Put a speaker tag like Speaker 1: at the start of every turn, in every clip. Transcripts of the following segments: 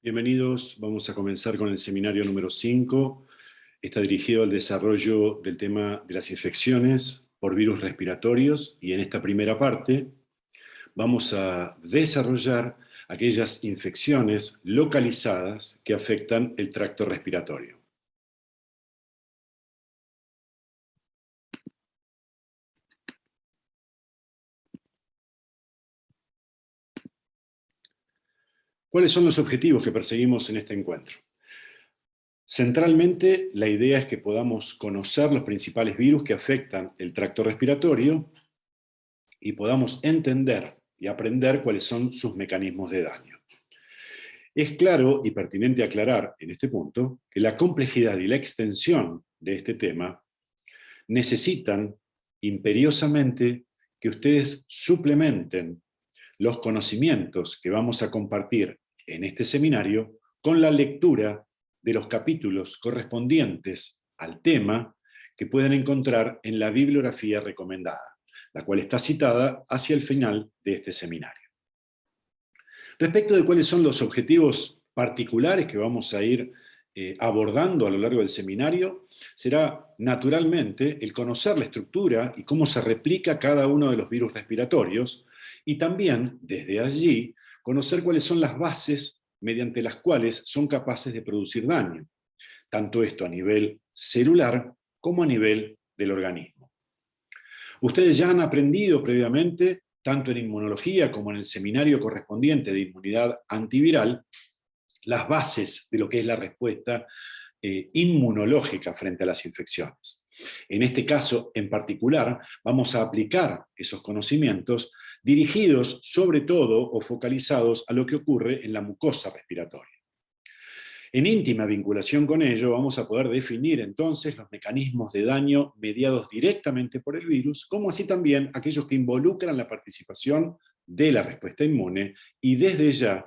Speaker 1: Bienvenidos, vamos a comenzar con el seminario número 5. Está dirigido al desarrollo del tema de las infecciones por virus respiratorios y en esta primera parte vamos a desarrollar aquellas infecciones localizadas que afectan el tracto respiratorio. ¿Cuáles son los objetivos que perseguimos en este encuentro? Centralmente, la idea es que podamos conocer los principales virus que afectan el tracto respiratorio y podamos entender y aprender cuáles son sus mecanismos de daño. Es claro y pertinente aclarar en este punto que la complejidad y la extensión de este tema necesitan imperiosamente que ustedes suplementen los conocimientos que vamos a compartir en este seminario con la lectura de los capítulos correspondientes al tema que pueden encontrar en la bibliografía recomendada, la cual está citada hacia el final de este seminario. Respecto de cuáles son los objetivos particulares que vamos a ir abordando a lo largo del seminario, será naturalmente el conocer la estructura y cómo se replica cada uno de los virus respiratorios, y también, desde allí, conocer cuáles son las bases mediante las cuales son capaces de producir daño, tanto esto a nivel celular como a nivel del organismo. Ustedes ya han aprendido previamente, tanto en inmunología como en el seminario correspondiente de inmunidad antiviral, las bases de lo que es la respuesta inmunológica frente a las infecciones. En este caso, en particular, vamos a aplicar esos conocimientos dirigidos sobre todo o focalizados a lo que ocurre en la mucosa respiratoria. En íntima vinculación con ello, vamos a poder definir entonces los mecanismos de daño mediados directamente por el virus, como así también aquellos que involucran la participación de la respuesta inmune y desde ya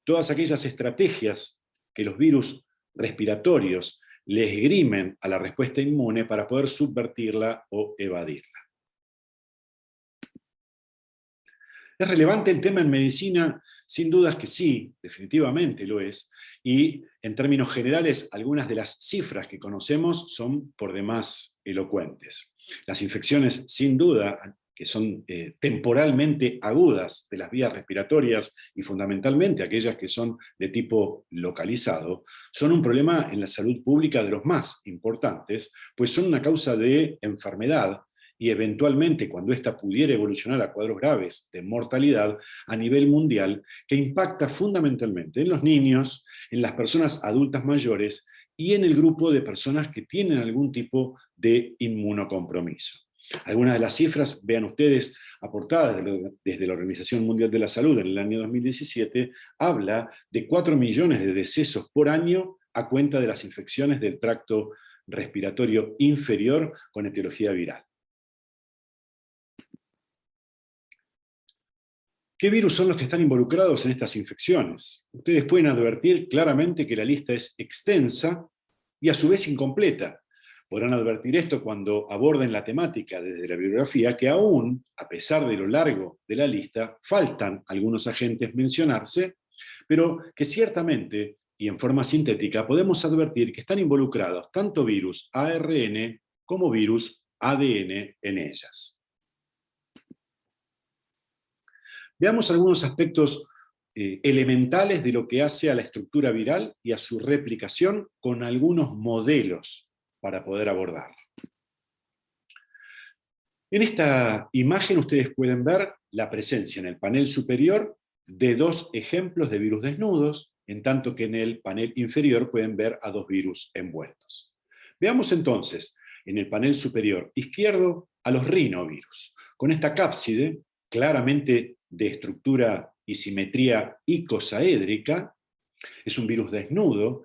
Speaker 1: todas aquellas estrategias que los virus respiratorios le esgrimen a la respuesta inmune para poder subvertirla o evadirla. ¿Es relevante el tema en medicina? Sin dudas que sí, definitivamente lo es, y en términos generales algunas de las cifras que conocemos son por demás elocuentes. Las infecciones, sin duda, que son temporalmente agudas de las vías respiratorias y fundamentalmente aquellas que son de tipo localizado, son un problema en la salud pública de los más importantes, pues son una causa de enfermedad y eventualmente, cuando ésta pudiera evolucionar a cuadros graves de mortalidad a nivel mundial, que impacta fundamentalmente en los niños, en las personas adultas mayores y en el grupo de personas que tienen algún tipo de inmunocompromiso. Algunas de las cifras, vean ustedes, aportadas desde la Organización Mundial de la Salud en el año 2017, habla de 4 millones de decesos por año a cuenta de las infecciones del tracto respiratorio inferior con etiología viral. ¿Qué virus son los que están involucrados en estas infecciones? Ustedes pueden advertir claramente que la lista es extensa y a su vez incompleta. Podrán advertir esto cuando aborden la temática desde la bibliografía, que aún, a pesar de lo largo de la lista, faltan algunos agentes mencionarse, pero que ciertamente, y en forma sintética, podemos advertir que están involucrados tanto virus ARN como virus ADN en ellas. Veamos algunos aspectos elementales de lo que hace a la estructura viral y a su replicación con algunos modelos para poder abordarlo. En esta imagen ustedes pueden ver la presencia en el panel superior de 2 ejemplos de virus desnudos, en tanto que en el panel inferior pueden ver a 2 virus envueltos. Veamos entonces en el panel superior izquierdo a los rinovirus, con esta cápside claramente de estructura y simetría icosaédrica. Es un virus desnudo.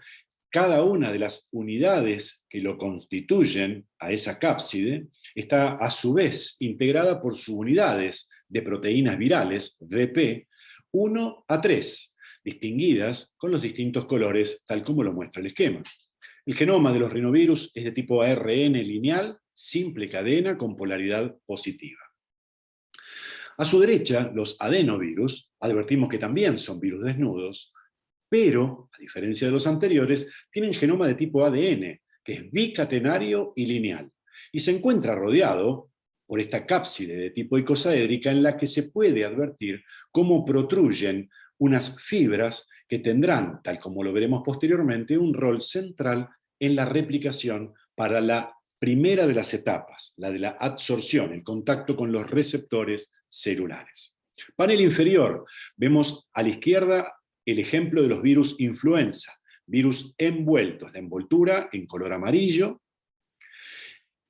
Speaker 1: Cada una de las unidades que lo constituyen a esa cápside está a su vez integrada por subunidades de proteínas virales, VP, 1 a 3, distinguidas con los distintos colores, tal como lo muestra el esquema. El genoma de los rinovirus es de tipo ARN lineal, simple cadena con polaridad positiva. A su derecha, los adenovirus, advertimos que también son virus desnudos, pero, a diferencia de los anteriores, tienen genoma de tipo ADN, que es bicatenario y lineal, y se encuentra rodeado por esta cápside de tipo icosaédrica en la que se puede advertir cómo protruyen unas fibras que tendrán, tal como lo veremos posteriormente, un rol central en la replicación para la primera de las etapas, la de la adsorción, el contacto con los receptores celulares. Panel inferior, vemos a la izquierda el ejemplo de los virus influenza, virus envueltos, la envoltura en color amarillo,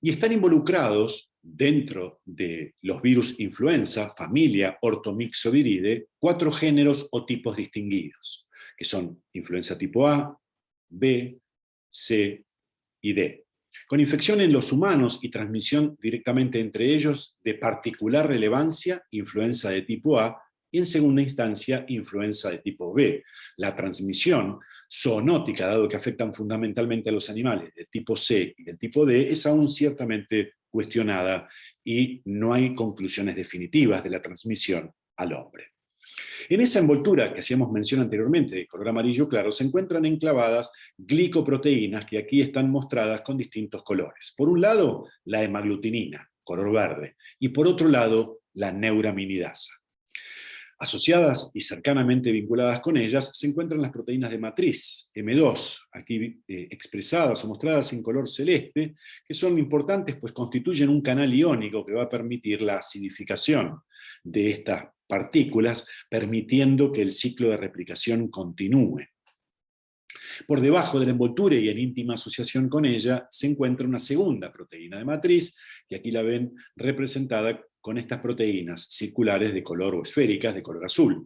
Speaker 1: y están involucrados dentro de los virus influenza, familia Orthomyxoviridae, 4 géneros o tipos distinguidos, que son influenza tipo A, B, C y D, con infección en los humanos y transmisión directamente entre ellos de particular relevancia, influenza de tipo A, y en segunda instancia, influenza de tipo B. La transmisión zoonótica, dado que afectan fundamentalmente a los animales del tipo C y del tipo D, es aún ciertamente cuestionada y no hay conclusiones definitivas de la transmisión al hombre. En esa envoltura que hacíamos mención anteriormente, de color amarillo claro, se encuentran enclavadas glicoproteínas que aquí están mostradas con distintos colores. Por un lado, la hemaglutinina, color verde, y por otro lado, la neuraminidasa. Asociadas y cercanamente vinculadas con ellas se encuentran las proteínas de matriz, M2, aquí expresadas o mostradas en color celeste, que son importantes pues constituyen un canal iónico que va a permitir la acidificación de estas partículas, permitiendo que el ciclo de replicación continúe. Por debajo de la envoltura y en íntima asociación con ella se encuentra una segunda proteína de matriz, que aquí la ven representada con estas proteínas circulares de color o esféricas de color azul.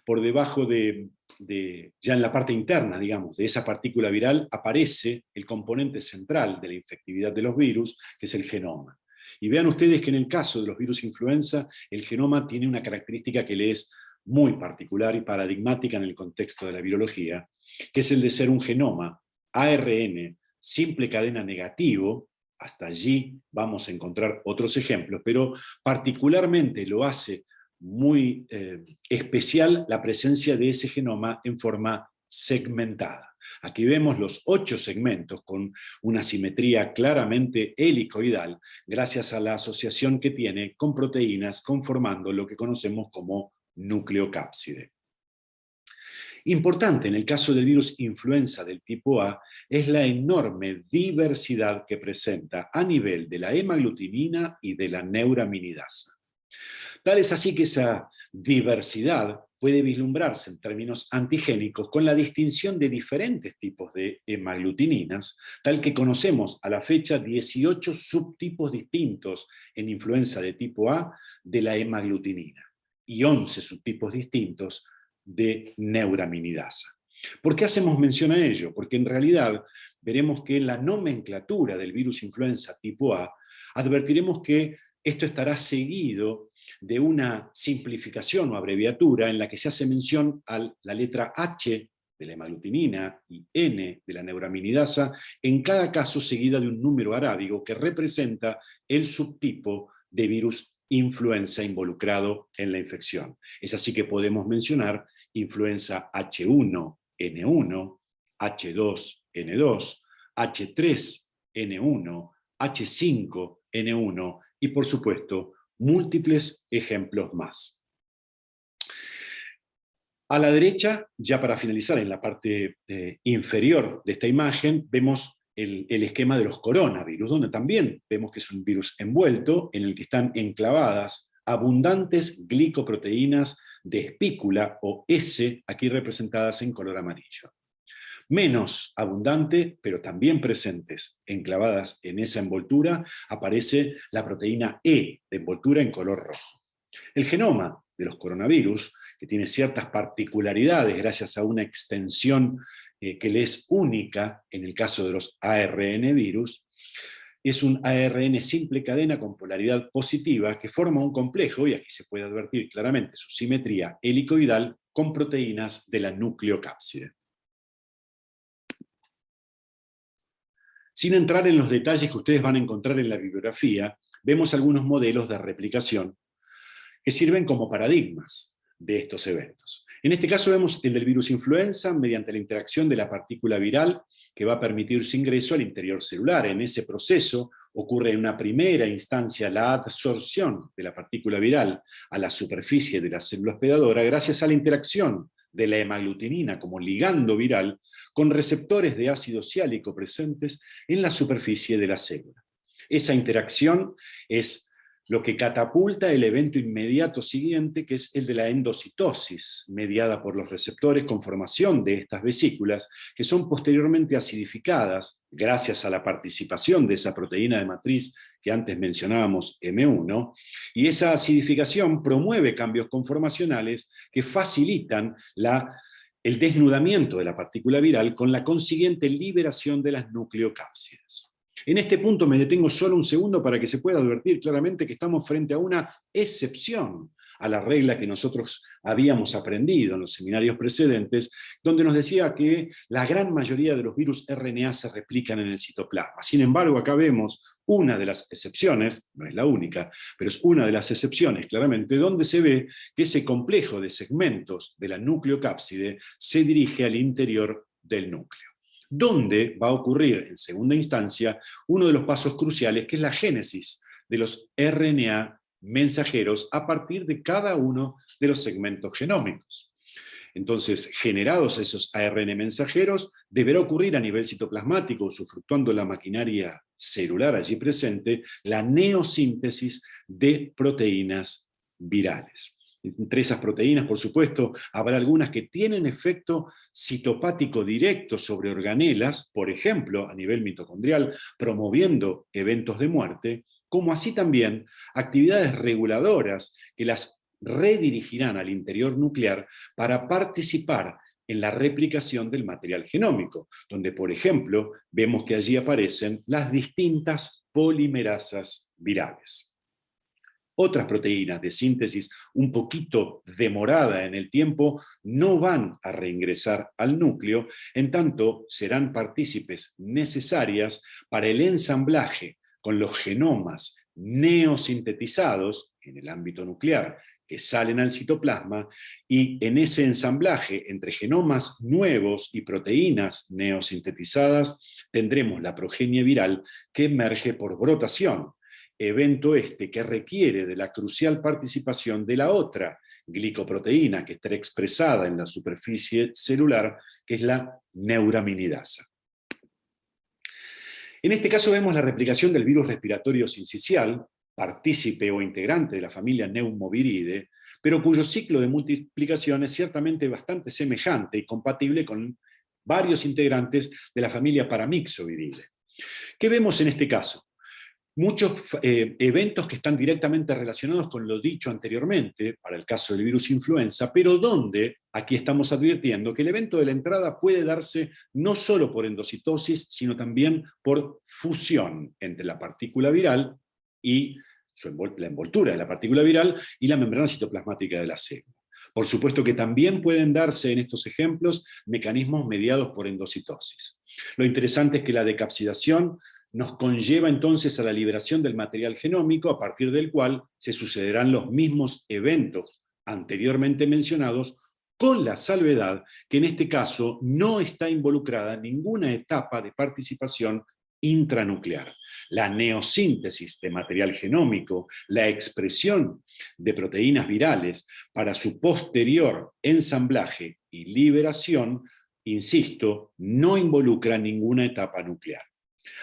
Speaker 1: Por debajo ya en la parte interna, digamos, de esa partícula viral aparece el componente central de la infectividad de los virus, que es el genoma. Y vean ustedes que en el caso de los virus influenza, el genoma tiene una característica que le es muy particular y paradigmática en el contexto de la virología, que es el de ser un genoma ARN simple cadena negativo. Hasta allí vamos a encontrar otros ejemplos, pero particularmente lo hace muy especial la presencia de ese genoma en forma segmentada. Aquí vemos los 8 segmentos con una simetría claramente helicoidal gracias a la asociación que tiene con proteínas conformando lo que conocemos como nucleocápside. Importante en el caso del virus influenza del tipo A es la enorme diversidad que presenta a nivel de la hemaglutinina y de la neuraminidasa. Tal es así que esa diversidad puede vislumbrarse en términos antigénicos con la distinción de diferentes tipos de hemaglutininas, tal que conocemos a la fecha 18 subtipos distintos en influenza de tipo A de la hemaglutinina y 11 subtipos distintos de neuraminidasa. ¿Por qué hacemos mención a ello? Porque en realidad veremos que en la nomenclatura del virus influenza tipo A advertiremos que esto estará seguido de una simplificación o abreviatura en la que se hace mención a la letra H de la hemaglutinina y N de la neuraminidasa, en cada caso seguida de un número arábigo que representa el subtipo de virus influenza involucrado en la infección. Es así que podemos mencionar influenza H1N1, H2N2, H3N1, H5N1 y, por supuesto, múltiples ejemplos más. A la derecha, ya para finalizar en la parte inferior de esta imagen, vemos el esquema de los coronavirus, donde también vemos que es un virus envuelto en el que están enclavadas abundantes glicoproteínas de espícula o S, aquí representadas en color amarillo. Menos abundante, pero también presentes, enclavadas en esa envoltura, aparece la proteína E de envoltura en color rojo. El genoma de los coronavirus, que tiene ciertas particularidades gracias a una extensión que le es única en el caso de los ARN virus, es un ARN simple cadena con polaridad positiva que forma un complejo, y aquí se puede advertir claramente su simetría helicoidal con proteínas de la nucleocápside. Sin entrar en los detalles que ustedes van a encontrar en la bibliografía, vemos algunos modelos de replicación que sirven como paradigmas de estos eventos. En este caso vemos el del virus influenza mediante la interacción de la partícula viral que va a permitir su ingreso al interior celular. En ese proceso ocurre en una primera instancia la adsorción de la partícula viral a la superficie de la célula hospedadora gracias a la interacción de la hemaglutinina como ligando viral con receptores de ácido siálico presentes en la superficie de la célula. Esa interacción es lo que catapulta el evento inmediato siguiente, que es el de la endocitosis, mediada por los receptores con formación de estas vesículas, que son posteriormente acidificadas, gracias a la participación de esa proteína de matriz que antes mencionábamos, M1, y esa acidificación promueve cambios conformacionales que facilitan el desnudamiento de la partícula viral con la consiguiente liberación de las nucleocápsides. En este punto me detengo solo un segundo para que se pueda advertir claramente que estamos frente a una excepción a la regla que nosotros habíamos aprendido en los seminarios precedentes, donde nos decía que la gran mayoría de los virus RNA se replican en el citoplasma. Sin embargo, acá vemos una de las excepciones, no es la única, pero es una de las excepciones claramente, donde se ve que ese complejo de segmentos de la nucleocápside se dirige al interior del núcleo, donde va a ocurrir en segunda instancia uno de los pasos cruciales, que es la génesis de los RNA mensajeros a partir de cada uno de los segmentos genómicos. Entonces, generados esos ARN mensajeros, deberá ocurrir a nivel citoplasmático, usufructuando la maquinaria celular allí presente, la neosíntesis de proteínas virales. Entre esas proteínas, por supuesto, habrá algunas que tienen efecto citopático directo sobre organelas, por ejemplo, a nivel mitocondrial, promoviendo eventos de muerte, como así también actividades reguladoras que las redirigirán al interior nuclear para participar en la replicación del material genómico, donde, por ejemplo, vemos que allí aparecen las distintas polimerasas virales. Otras proteínas de síntesis un poquito demorada en el tiempo no van a reingresar al núcleo, en tanto serán partícipes necesarias para el ensamblaje con los genomas neosintetizados en el ámbito nuclear que salen al citoplasma, y en ese ensamblaje entre genomas nuevos y proteínas neosintetizadas tendremos la progenie viral que emerge por brotación, evento este que requiere de la crucial participación de la otra glicoproteína que estará expresada en la superficie celular, que es la neuraminidasa. En este caso vemos la replicación del virus respiratorio sincicial, partícipe o integrante de la familia Neumoviridae, pero cuyo ciclo de multiplicación es ciertamente bastante semejante y compatible con varios integrantes de la familia Paramyxoviridae. ¿Qué vemos en este caso? Muchos eventos que están directamente relacionados con lo dicho anteriormente, para el caso del virus influenza, pero donde aquí estamos advirtiendo que el evento de la entrada puede darse no solo por endocitosis, sino también por fusión entre la partícula viral y la envoltura de la partícula viral y la membrana citoplasmática de la célula. Por supuesto que también pueden darse en estos ejemplos mecanismos mediados por endocitosis. Lo interesante es que la decapsidación nos conlleva entonces a la liberación del material genómico, a partir del cual se sucederán los mismos eventos anteriormente mencionados, con la salvedad que en este caso no está involucrada ninguna etapa de participación intranuclear. La neosíntesis de material genómico, la expresión de proteínas virales para su posterior ensamblaje y liberación, insisto, no involucra ninguna etapa nuclear.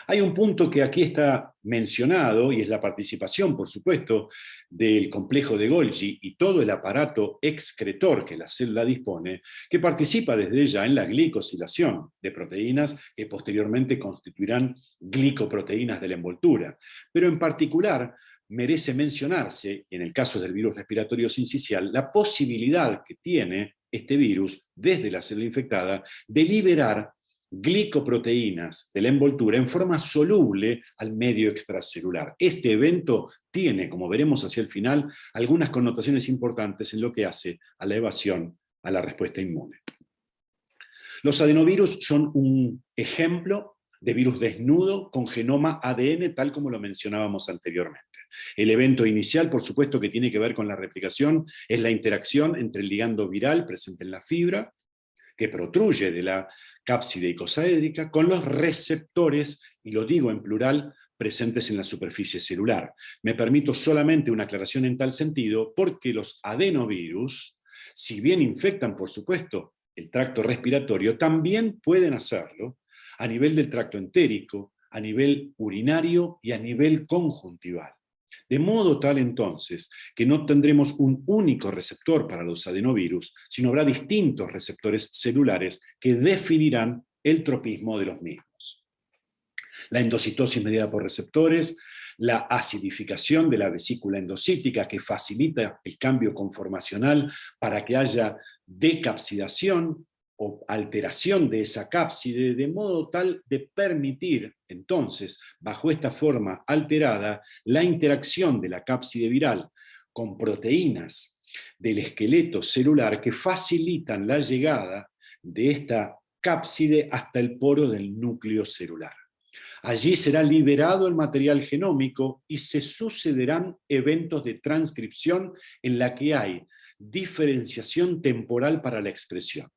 Speaker 1: Hay un punto que aquí está mencionado, y es la participación, por supuesto, del complejo de Golgi y todo el aparato excretor que la célula dispone, que participa desde ya en la glicosilación de proteínas que posteriormente constituirán glicoproteínas de la envoltura. Pero en particular merece mencionarse, en el caso del virus respiratorio sincicial, la posibilidad que tiene este virus, desde la célula infectada, de liberar glicoproteínas de la envoltura en forma soluble al medio extracelular. Este evento tiene, como veremos hacia el final, algunas connotaciones importantes en lo que hace a la evasión a la respuesta inmune. Los adenovirus son un ejemplo de virus desnudo con genoma ADN, tal como lo mencionábamos anteriormente. El evento inicial, por supuesto, que tiene que ver con la replicación, es la interacción entre el ligando viral presente en la fibra, que protruye de la cápside icosaédrica, con los receptores, y lo digo en plural, presentes en la superficie celular. Me permito solamente una aclaración en tal sentido, porque los adenovirus, si bien infectan, por supuesto, el tracto respiratorio, también pueden hacerlo a nivel del tracto entérico, a nivel urinario y a nivel conjuntival. De modo tal entonces que no tendremos un único receptor para los adenovirus, sino habrá distintos receptores celulares que definirán el tropismo de los mismos. La endocitosis mediada por receptores, la acidificación de la vesícula endocítica que facilita el cambio conformacional para que haya decapsidación o alteración de esa cápside, de modo tal de permitir, entonces, bajo esta forma alterada, la interacción de la cápside viral con proteínas del esqueleto celular que facilitan la llegada de esta cápside hasta el poro del núcleo celular. Allí será liberado el material genómico y se sucederán eventos de transcripción en la que hay diferenciación temporal para la expresión.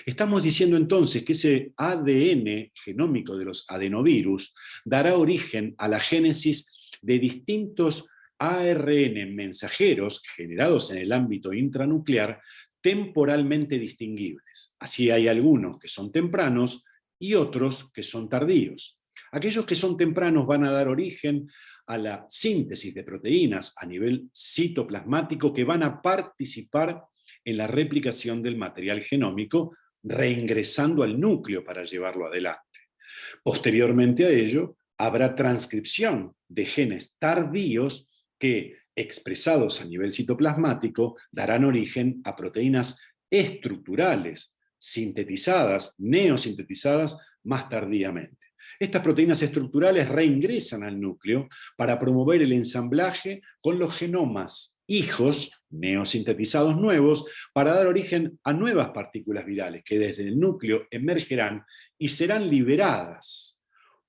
Speaker 1: Estamos diciendo entonces que ese ADN genómico de los adenovirus dará origen a la génesis de distintos ARN mensajeros generados en el ámbito intranuclear temporalmente distinguibles. Así hay algunos que son tempranos y otros que son tardíos. Aquellos que son tempranos van a dar origen a la síntesis de proteínas a nivel citoplasmático que van a participar en la replicación del material genómico, reingresando al núcleo para llevarlo adelante. Posteriormente a ello, habrá transcripción de genes tardíos que, expresados a nivel citoplasmático, darán origen a proteínas estructurales, sintetizadas, neosintetizadas más tardíamente. Estas proteínas estructurales reingresan al núcleo para promover el ensamblaje con los genomas hijos neosintetizados nuevos para dar origen a nuevas partículas virales que desde el núcleo emergerán y serán liberadas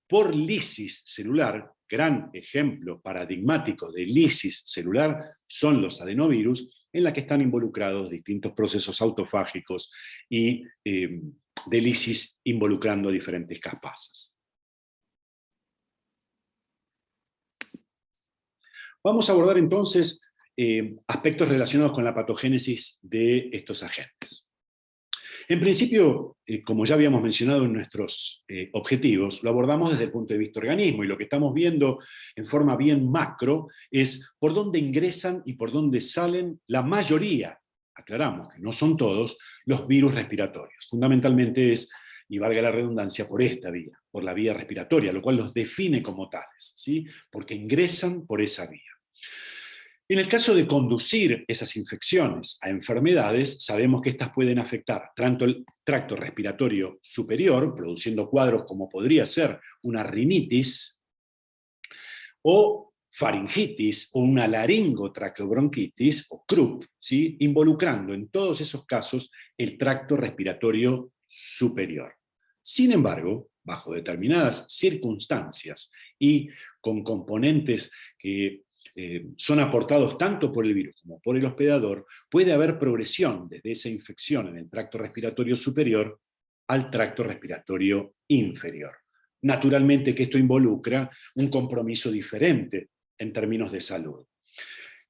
Speaker 1: por lisis celular. Gran ejemplo paradigmático de lisis celular son los adenovirus, en la que están involucrados distintos procesos autofágicos y de lisis involucrando diferentes caspasas. Vamos a abordar entonces aspectos relacionados con la patogénesis de estos agentes. En principio, como ya habíamos mencionado en nuestros objetivos, lo abordamos desde el punto de vista organismo, y lo que estamos viendo en forma bien macro es por dónde ingresan y por dónde salen la mayoría, aclaramos que no son todos, los virus respiratorios. Fundamentalmente es, y valga la redundancia, por esta vía, por la vía respiratoria, lo cual los define como tales, ¿sí? Porque ingresan por esa vía. En el caso de conducir esas infecciones a enfermedades, sabemos que estas pueden afectar tanto el tracto respiratorio superior, produciendo cuadros como podría ser una rinitis, o faringitis, o una laringotraqueobronquitis, o CRUP, ¿sí? Involucrando en todos esos casos el tracto respiratorio superior. Sin embargo, bajo determinadas circunstancias y con componentes que son aportados tanto por el virus como por el hospedador, puede haber progresión desde esa infección en el tracto respiratorio superior al tracto respiratorio inferior. Naturalmente que esto involucra un compromiso diferente en términos de salud.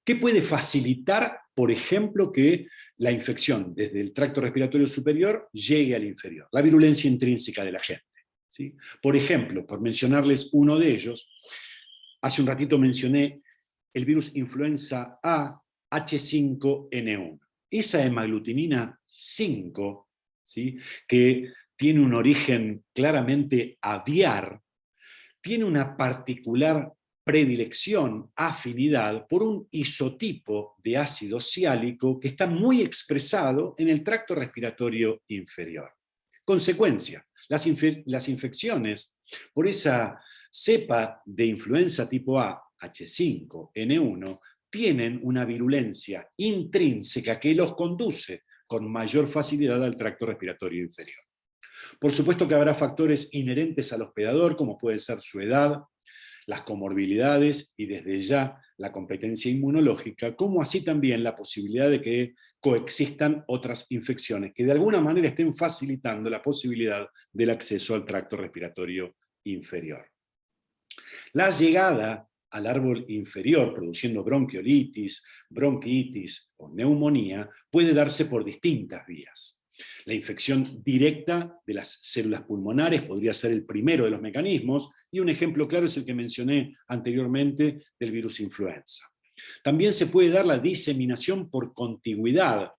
Speaker 1: ¿Qué puede facilitar, por ejemplo, que la infección desde el tracto respiratorio superior llegue al inferior? La virulencia intrínseca de la gente, ¿sí? Por ejemplo, por mencionarles uno de ellos, hace un ratito mencioné el virus influenza A H5N1. Esa hemaglutinina 5, ¿sí? Que tiene un origen claramente aviar, tiene una particular predilección, afinidad por un isotipo de ácido ciálico que está muy expresado en el tracto respiratorio inferior. Consecuencia, las infecciones por esa cepa de influenza tipo A, H5N1, tienen una virulencia intrínseca que los conduce con mayor facilidad al tracto respiratorio inferior. Por supuesto que habrá factores inherentes al hospedador, como puede ser su edad, las comorbilidades y desde ya la competencia inmunológica, como así también la posibilidad de que coexistan otras infecciones que de alguna manera estén facilitando la posibilidad del acceso al tracto respiratorio inferior. La llegada al árbol inferior produciendo bronquiolitis, bronquitis o neumonía puede darse por distintas vías. La infección directa de las células pulmonares podría ser el primero de los mecanismos, y un ejemplo claro es el que mencioné anteriormente del virus influenza. También se puede dar la diseminación por contigüidad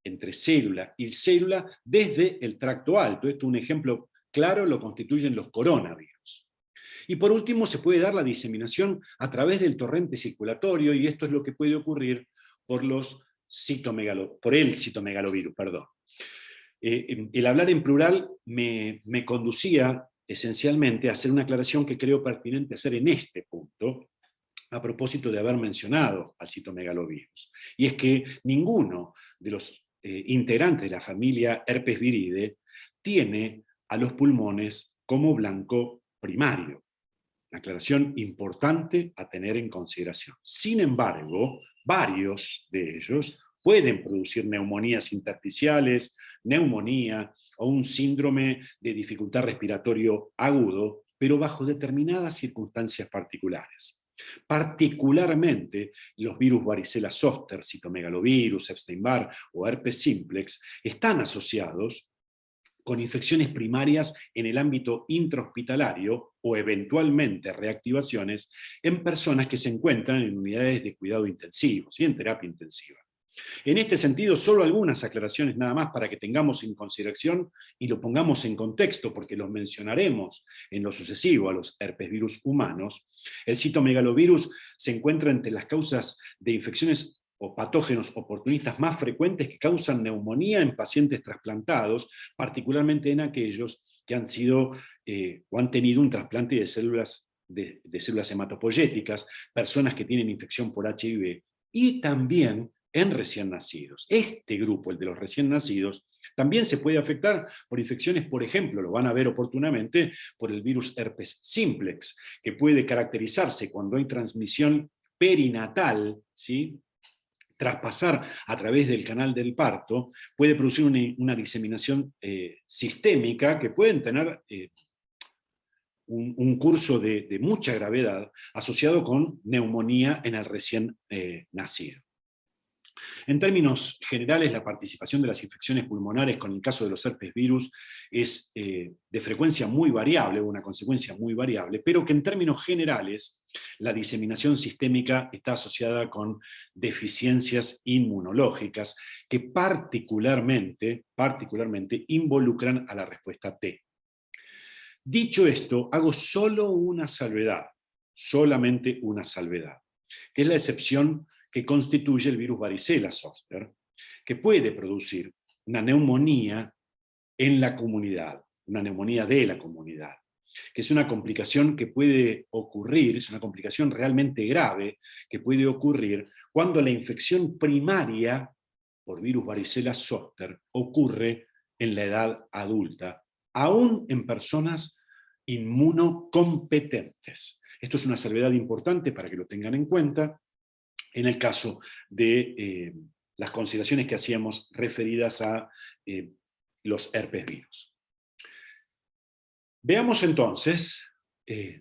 Speaker 1: entre célula y célula desde el tracto alto. Esto, un ejemplo claro, lo constituyen los coronavirus. Y por último, se puede dar la diseminación a través del torrente circulatorio, y esto es lo que puede ocurrir por el citomegalovirus. El hablar en plural me conducía esencialmente a hacer una aclaración que creo pertinente hacer en este punto, a propósito de haber mencionado al citomegalovirus. Y es que ninguno de los integrantes de la familia herpes viridae tiene a los pulmones como blanco primario. Una aclaración importante a tener en consideración. Sin embargo, varios de ellos pueden producir neumonías intersticiales, neumonía o un síndrome de dificultad respiratorio agudo, pero bajo determinadas circunstancias particulares. Particularmente, los virus varicela zoster, citomegalovirus, Epstein-Barr o herpes simplex están asociados con infecciones primarias en el ámbito intrahospitalario o eventualmente reactivaciones en personas que se encuentran en unidades de cuidado intensivo, ¿sí? En terapia intensiva. En este sentido, solo algunas aclaraciones nada más para que tengamos en consideración y lo pongamos en contexto, porque los mencionaremos en lo sucesivo a los herpesvirus humanos. El citomegalovirus se encuentra entre las causas de infecciones o patógenos oportunistas más frecuentes que causan neumonía en pacientes trasplantados, particularmente en aquellos que han sido o han tenido un trasplante de células hematopoyéticas, personas que tienen infección por HIV, y también en recién nacidos. Este grupo, el de los recién nacidos, también se puede afectar por infecciones, por ejemplo, lo van a ver oportunamente, por el virus herpes simplex, que puede caracterizarse cuando hay transmisión perinatal, ¿sí? Traspasar a través del canal del parto, puede producir una diseminación sistémica que pueden tener un curso de mucha gravedad asociado con neumonía en el recién nacido. En términos generales, la participación de las infecciones pulmonares con el caso de los herpes virus es de frecuencia muy variable, una consecuencia muy variable, pero que en términos generales la diseminación sistémica está asociada con deficiencias inmunológicas que particularmente involucran a la respuesta T. Dicho esto, hago solo una salvedad, solamente una salvedad, que es la excepción que constituye el virus varicela zoster, que puede producir una neumonía en la comunidad, una neumonía de la comunidad, que es una complicación que puede ocurrir, es una complicación realmente grave, que puede ocurrir cuando la infección primaria por virus varicela zoster ocurre en la edad adulta, aún en personas inmunocompetentes. Esto es una salvedad importante para que lo tengan en cuenta en el caso de las consideraciones que hacíamos referidas a los herpes virus. Veamos entonces,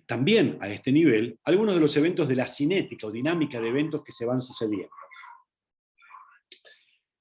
Speaker 1: también a este nivel, algunos de los eventos de la cinética o dinámica de eventos que se van sucediendo.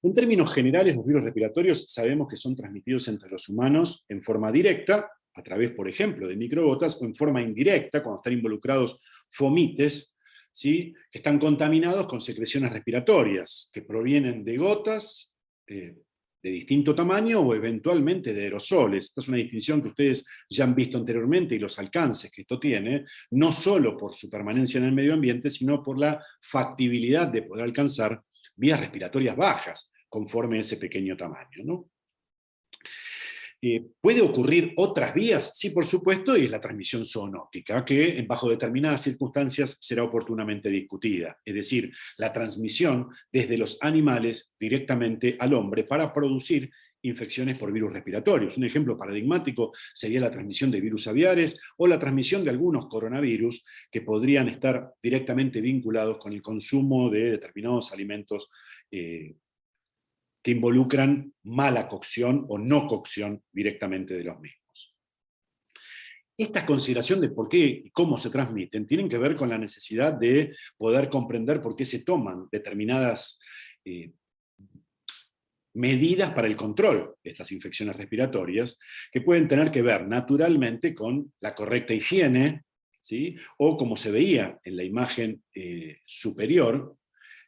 Speaker 1: En términos generales, los virus respiratorios sabemos que son transmitidos entre los humanos en forma directa, a través, por ejemplo, de microgotas, o en forma indirecta, cuando están involucrados fomites, ¿sí? Que están contaminados con secreciones respiratorias, que provienen de gotas de distinto tamaño o eventualmente de aerosoles. Esta es una distinción que ustedes ya han visto anteriormente, y los alcances que esto tiene, no solo por su permanencia en el medio ambiente, sino por la factibilidad de poder alcanzar vías respiratorias bajas, conforme a ese pequeño tamaño, ¿no? ¿Puede ocurrir otras vías? Sí, por supuesto, y es la transmisión zoonótica, que bajo determinadas circunstancias será oportunamente discutida. Es decir, la transmisión desde los animales directamente al hombre para producir infecciones por virus respiratorios. Un ejemplo paradigmático sería la transmisión de virus aviares o la transmisión de algunos coronavirus que podrían estar directamente vinculados con el consumo de determinados alimentos que involucran mala cocción o no cocción directamente de los mismos. Esta consideración de por qué y cómo se transmiten tienen que ver con la necesidad de poder comprender por qué se toman determinadas medidas para el control de estas infecciones respiratorias, que pueden tener que ver naturalmente con la correcta higiene, ¿sí? O como se veía en la imagen superior,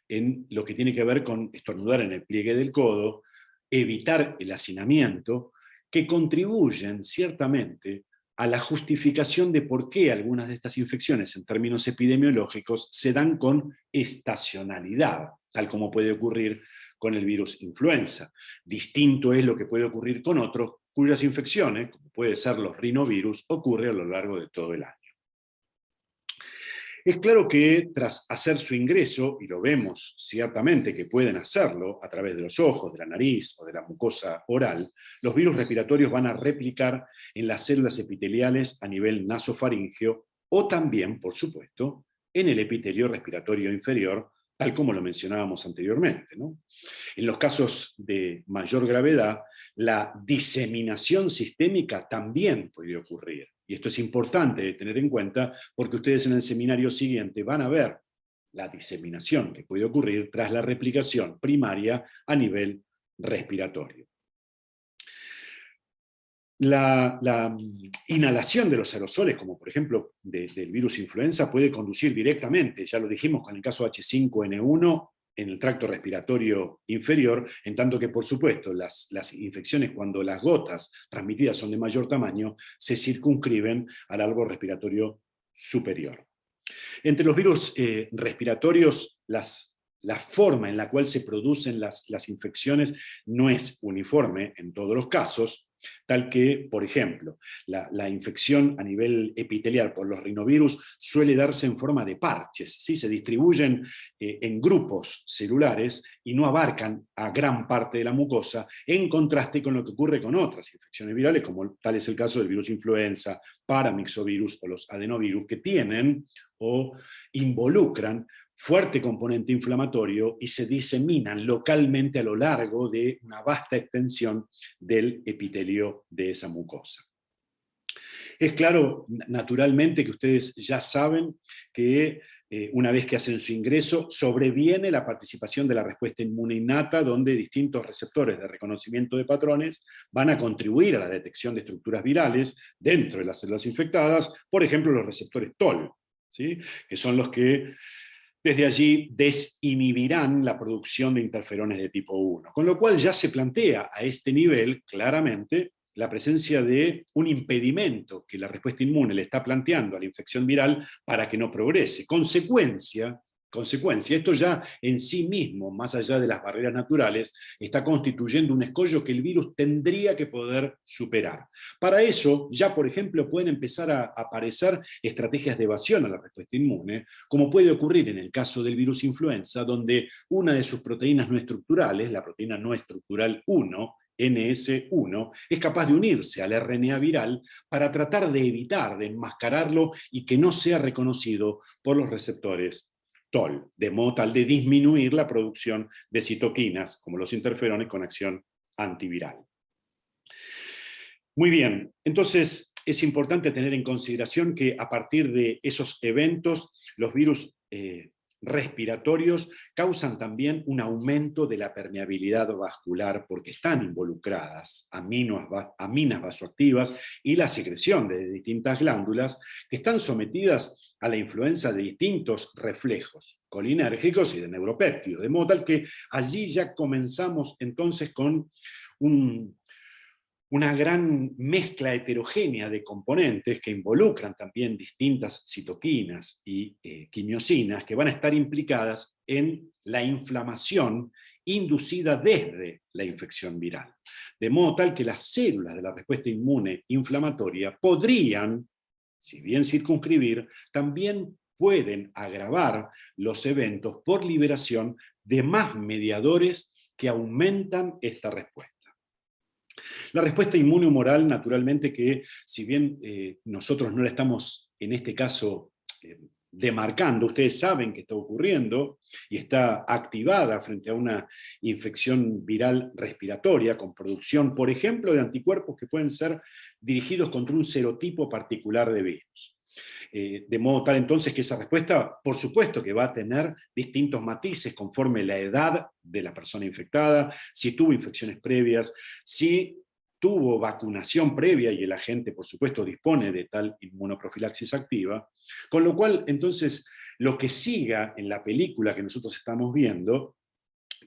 Speaker 1: en lo que tiene que ver con estornudar en el pliegue del codo, evitar el hacinamiento, que contribuyen ciertamente a la justificación de por qué algunas de estas infecciones en términos epidemiológicos se dan con estacionalidad, tal como puede ocurrir con el virus influenza. Distinto es lo que puede ocurrir con otros cuyas infecciones, como puede ser los rinovirus, ocurre a lo largo de todo el año. Es claro que tras hacer su ingreso, y lo vemos ciertamente que pueden hacerlo a través de los ojos, de la nariz o de la mucosa oral, los virus respiratorios van a replicar en las células epiteliales a nivel nasofaríngeo o también, por supuesto, en el epitelio respiratorio inferior, tal como lo mencionábamos anteriormente, ¿no? En los casos de mayor gravedad, la diseminación sistémica también puede ocurrir. Y esto es importante de tener en cuenta porque ustedes en el seminario siguiente van a ver la diseminación que puede ocurrir tras la replicación primaria a nivel respiratorio. La inhalación de los aerosoles, como por ejemplo del virus influenza, puede conducir directamente, ya lo dijimos con el caso H5N1, en el tracto respiratorio inferior, en tanto que, por supuesto, las infecciones, cuando las gotas transmitidas son de mayor tamaño, se circunscriben al árbol respiratorio superior. Entre los virus respiratorios, la forma en la cual se producen las infecciones no es uniforme en todos los casos, tal que, por ejemplo, la infección a nivel epitelial por los rinovirus suele darse en forma de parches, ¿sí? Se distribuyen en grupos celulares y no abarcan a gran parte de la mucosa, en contraste con lo que ocurre con otras infecciones virales, como tal es el caso del virus influenza, paramyxovirus o los adenovirus, que tienen o involucran fuerte componente inflamatorio y se diseminan localmente a lo largo de una vasta extensión del epitelio de esa mucosa. Es claro, naturalmente, que ustedes ya saben que una vez que hacen su ingreso, sobreviene la participación de la respuesta inmune innata, donde distintos receptores de reconocimiento de patrones van a contribuir a la detección de estructuras virales dentro de las células infectadas, por ejemplo, los receptores TOL, ¿sí? Que son los que desde allí desinhibirán la producción de interferones de tipo 1, con lo cual ya se plantea a este nivel claramente la presencia de un impedimento que la respuesta inmune le está planteando a la infección viral para que no progrese. Consecuencia, esto ya en sí mismo, más allá de las barreras naturales, está constituyendo un escollo que el virus tendría que poder superar. Para eso, ya por ejemplo, pueden empezar a aparecer estrategias de evasión a la respuesta inmune, como puede ocurrir en el caso del virus influenza, donde una de sus proteínas no estructurales, la proteína no estructural 1, NS1, es capaz de unirse al RNA viral para tratar de evitar, de enmascararlo y que no sea reconocido por los receptores TOL, de modo tal de disminuir la producción de citoquinas, como los interferones con acción antiviral. Muy bien, entonces es importante tener en consideración que a partir de esos eventos, los virus respiratorios causan también un aumento de la permeabilidad vascular porque están involucradas aminas vasoactivas y la secreción de distintas glándulas que están sometidas a la influencia de distintos reflejos colinérgicos y de neuropéptidos, de modo tal que allí ya comenzamos entonces con una gran mezcla heterogénea de componentes que involucran también distintas citoquinas y quimiosinas que van a estar implicadas en la inflamación inducida desde la infección viral. De modo tal que las células de la respuesta inmune inflamatoria podrían, si bien circunscribir, también pueden agravar los eventos por liberación de más mediadores que aumentan esta respuesta. La respuesta inmune humoral, naturalmente que, si bien nosotros no la estamos, en este caso, demarcando, ustedes saben que está ocurriendo y está activada frente a una infección viral respiratoria con producción, por ejemplo, de anticuerpos que pueden ser dirigidos contra un serotipo particular de virus. De modo tal entonces que esa respuesta, por supuesto que va a tener distintos matices conforme la edad de la persona infectada, si tuvo infecciones previas, si tuvo vacunación previa y el agente, por supuesto, dispone de tal inmunoprofilaxis activa, con lo cual, entonces, lo que siga en la película que nosotros estamos viendo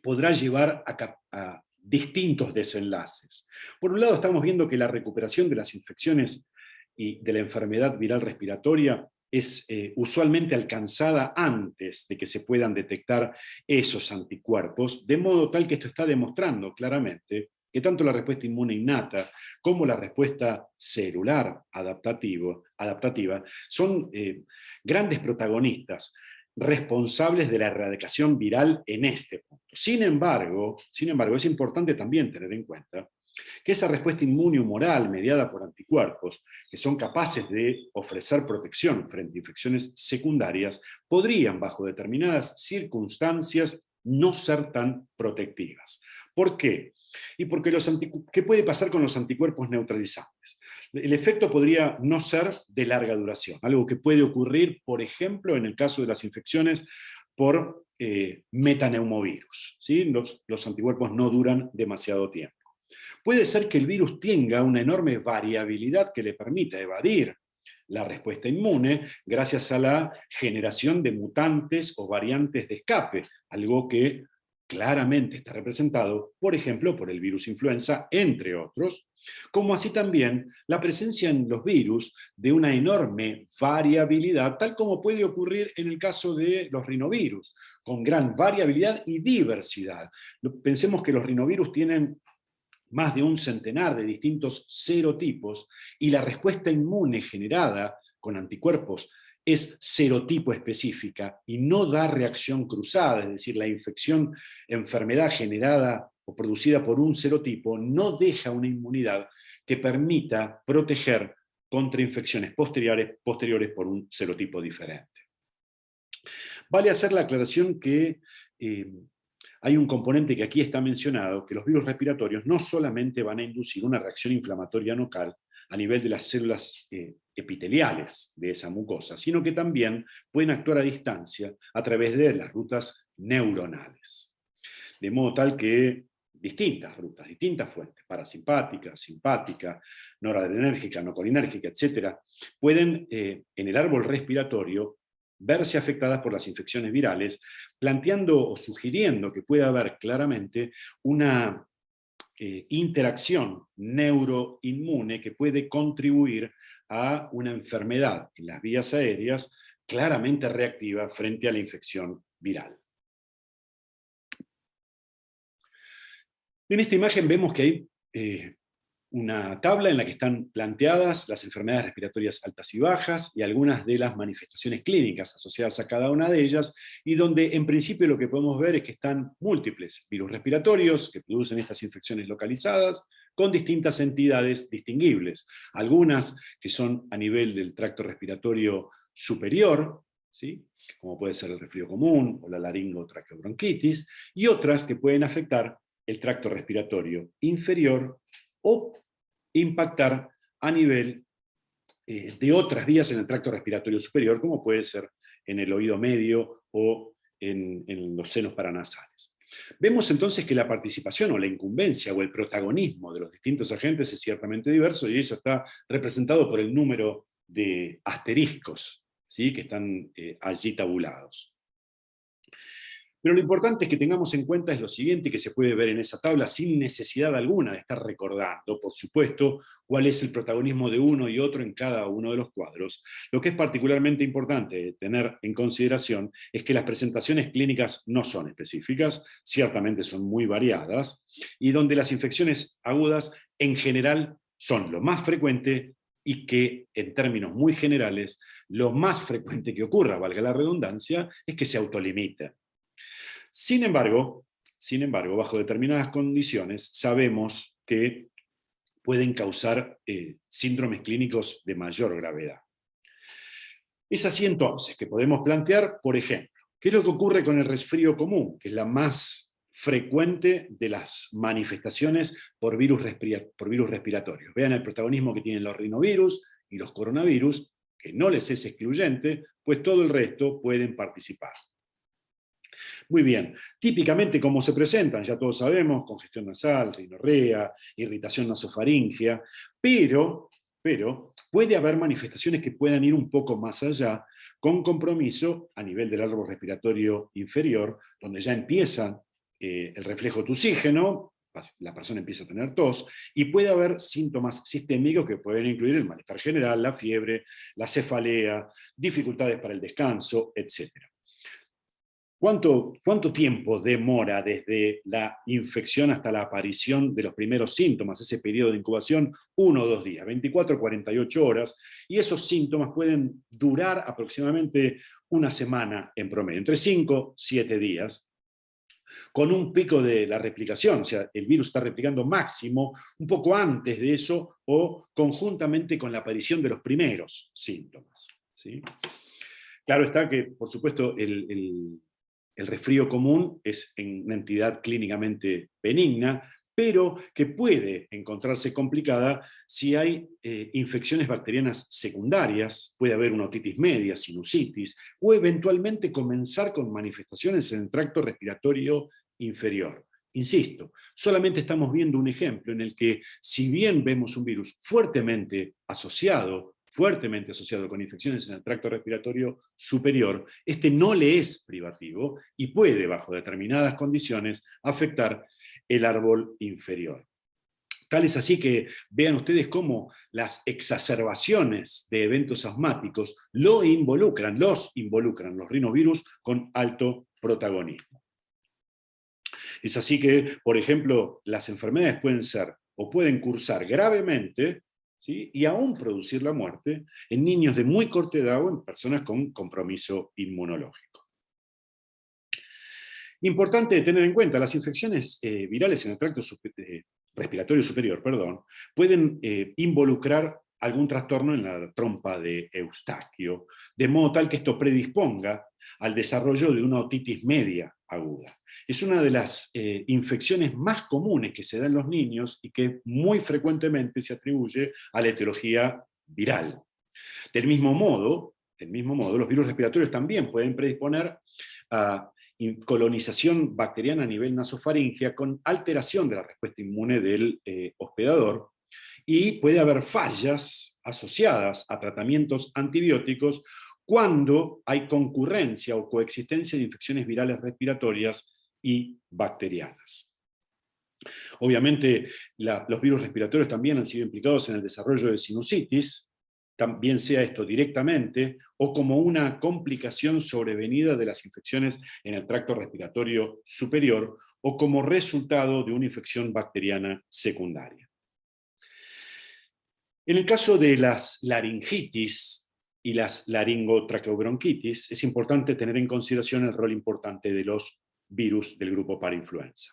Speaker 1: podrá llevar a distintos desenlaces. Por un lado, estamos viendo que la recuperación de las infecciones y de la enfermedad viral respiratoria es usualmente alcanzada antes de que se puedan detectar esos anticuerpos, de modo tal que esto está demostrando claramente que tanto la respuesta inmune innata como la respuesta celular adaptativa son grandes protagonistas responsables de la erradicación viral en este punto. Sin embargo, es importante también tener en cuenta que esa respuesta inmune humoral mediada por anticuerpos, que son capaces de ofrecer protección frente a infecciones secundarias, podrían, bajo determinadas circunstancias, no ser tan protectivas. ¿Por qué? Y porque ¿qué puede pasar con los anticuerpos neutralizantes? El efecto podría no ser de larga duración, algo que puede ocurrir, por ejemplo, en el caso de las infecciones por metaneumovirus. ¿Sí? Los anticuerpos no duran demasiado tiempo. Puede ser que el virus tenga una enorme variabilidad que le permita evadir la respuesta inmune gracias a la generación de mutantes o variantes de escape, algo que claramente está representado, por ejemplo, por el virus influenza, entre otros, como así también la presencia en los virus de una enorme variabilidad, tal como puede ocurrir en el caso de los rinovirus, con gran variabilidad y diversidad. Pensemos que los rinovirus tienen más de un centenar de distintos serotipos, y la respuesta inmune generada con anticuerpos es serotipo específica y no da reacción cruzada, es decir, la enfermedad generada o producida por un serotipo no deja una inmunidad que permita proteger contra infecciones posteriores por un serotipo diferente. Vale hacer la aclaración que hay un componente que aquí está mencionado, que los virus respiratorios no solamente van a inducir una reacción inflamatoria local a nivel de las células epiteliales de esa mucosa, sino que también pueden actuar a distancia a través de las rutas neuronales. De modo tal que distintas rutas, distintas fuentes, parasimpática, simpática, noradrenérgica, no colinérgica, etc., pueden en el árbol respiratorio verse afectadas por las infecciones virales, planteando o sugiriendo que puede haber claramente una interacción neuroinmune que puede contribuir a una enfermedad en las vías aéreas claramente reactiva frente a la infección viral. En esta imagen vemos que hay una tabla en la que están planteadas las enfermedades respiratorias altas y bajas y algunas de las manifestaciones clínicas asociadas a cada una de ellas, y donde en principio lo que podemos ver es que están múltiples virus respiratorios que producen estas infecciones localizadas con distintas entidades distinguibles, algunas que son a nivel del tracto respiratorio superior, ¿sí?, como puede ser el resfrío común o la laringotraqueobronquitis, y otras que pueden afectar el tracto respiratorio inferior o impactar a nivel de otras vías en el tracto respiratorio superior, como puede ser en el oído medio o en los senos paranasales. Vemos entonces que la participación o la incumbencia o el protagonismo de los distintos agentes es ciertamente diverso, y eso está representado por el número de asteriscos, ¿sí?, que están allí tabulados. Pero lo importante es que tengamos en cuenta es lo siguiente, que se puede ver en esa tabla sin necesidad alguna de estar recordando, por supuesto, cuál es el protagonismo de uno y otro en cada uno de los cuadros. Lo que es particularmente importante tener en consideración es que las presentaciones clínicas no son específicas, ciertamente son muy variadas, y donde las infecciones agudas en general son lo más frecuente y que en términos muy generales, lo más frecuente que ocurra, valga la redundancia, es que se autolimiten. Sin embargo, bajo determinadas condiciones, sabemos que pueden causar síndromes clínicos de mayor gravedad. Es así entonces que podemos plantear, por ejemplo, ¿qué es lo que ocurre con el resfrío común, que es la más frecuente de las manifestaciones por virus respiratorios? Vean el protagonismo que tienen los rinovirus y los coronavirus, que no les es excluyente, pues todo el resto pueden participar. Muy bien, típicamente cómo se presentan, ya todos sabemos, congestión nasal, rinorrea, irritación nasofaríngea, pero puede haber manifestaciones que puedan ir un poco más allá, con compromiso a nivel del árbol respiratorio inferior, donde ya empieza el reflejo tusígeno, la persona empieza a tener tos, y puede haber síntomas sistémicos que pueden incluir el malestar general, la fiebre, la cefalea, dificultades para el descanso, etc. ¿Cuánto tiempo demora desde la infección hasta la aparición de los primeros síntomas? Ese periodo de incubación, 1 o 2 días, 24 o 48 horas, y esos síntomas pueden durar aproximadamente una semana en promedio, entre 5 y 7 días, con un pico de la replicación, o sea, el virus está replicando máximo un poco antes de eso o conjuntamente con la aparición de los primeros síntomas, ¿sí? Claro está que, por supuesto, el resfrío común es una entidad clínicamente benigna, pero que puede encontrarse complicada si hay infecciones bacterianas secundarias, puede haber una otitis media, sinusitis, o eventualmente comenzar con manifestaciones en el tracto respiratorio inferior. Insisto, solamente estamos viendo un ejemplo en el que, si bien vemos un virus fuertemente asociado con infecciones en el tracto respiratorio superior, este no le es privativo y puede, bajo determinadas condiciones, afectar el árbol inferior. Tal es así que vean ustedes cómo las exacerbaciones de eventos asmáticos los involucran los rinovirus con alto protagonismo. Es así que, por ejemplo, las enfermedades pueden ser o pueden cursar gravemente, ¿sí?, y aún producir la muerte en niños de muy corta edad o en personas con compromiso inmunológico. Importante tener en cuenta, las infecciones virales en el tracto respiratorio superior, pueden involucrar algún trastorno en la trompa de Eustaquio, de modo tal que esto predisponga al desarrollo de una otitis media aguda. Es una de las infecciones más comunes que se da en los niños y que muy frecuentemente se atribuye a la etiología viral. Del mismo modo, los virus respiratorios también pueden predisponer a colonización bacteriana a nivel nasofaríngea con alteración de la respuesta inmune del hospedador, y puede haber fallas asociadas a tratamientos antibióticos cuando hay concurrencia o coexistencia de infecciones virales respiratorias y bacterianas. Obviamente, los virus respiratorios también han sido implicados en el desarrollo de sinusitis, también sea esto directamente o como una complicación sobrevenida de las infecciones en el tracto respiratorio superior o como resultado de una infección bacteriana secundaria. En el caso de las laringitis y las laringotraqueobronquitis, es importante tener en consideración el rol importante de los virus del grupo parainfluenza.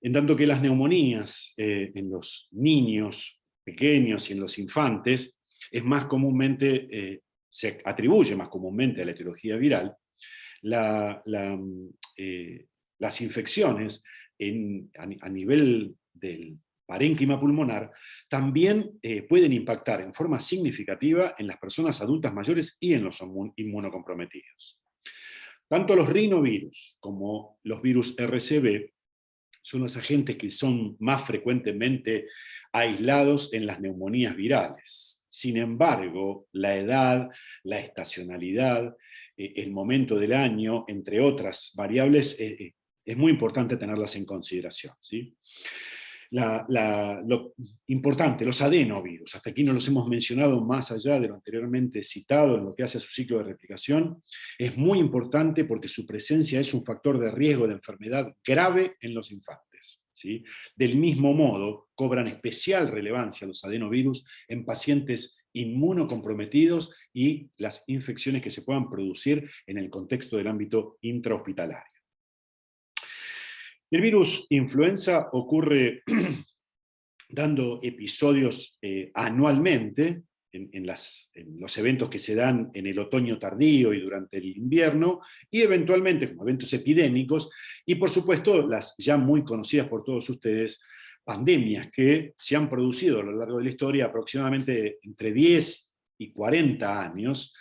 Speaker 1: En tanto que las neumonías en los niños pequeños y en los infantes es más comúnmente, se atribuye más comúnmente a la etiología viral, las infecciones a nivel del parénquima pulmonar también pueden impactar en forma significativa en las personas adultas mayores y en los inmunocomprometidos. Tanto los rinovirus como los virus RCV son los agentes que son más frecuentemente aislados en las neumonías virales. Sin embargo, la edad, la estacionalidad, el momento del año, entre otras variables, es muy importante tenerlas en consideración, ¿sí? Lo importante, los adenovirus, hasta aquí no los hemos mencionado más allá de lo anteriormente citado en lo que hace a su ciclo de replicación, es muy importante porque su presencia es un factor de riesgo de enfermedad grave en los infantes, ¿sí? Del mismo modo, cobran especial relevancia los adenovirus en pacientes inmunocomprometidos y las infecciones que se puedan producir en el contexto del ámbito intrahospitalario. El virus influenza ocurre dando episodios anualmente en los eventos que se dan en el otoño tardío y durante el invierno, y eventualmente como eventos epidémicos, y por supuesto las ya muy conocidas por todos ustedes, pandemias que se han producido a lo largo de la historia aproximadamente entre 10 y 40 años,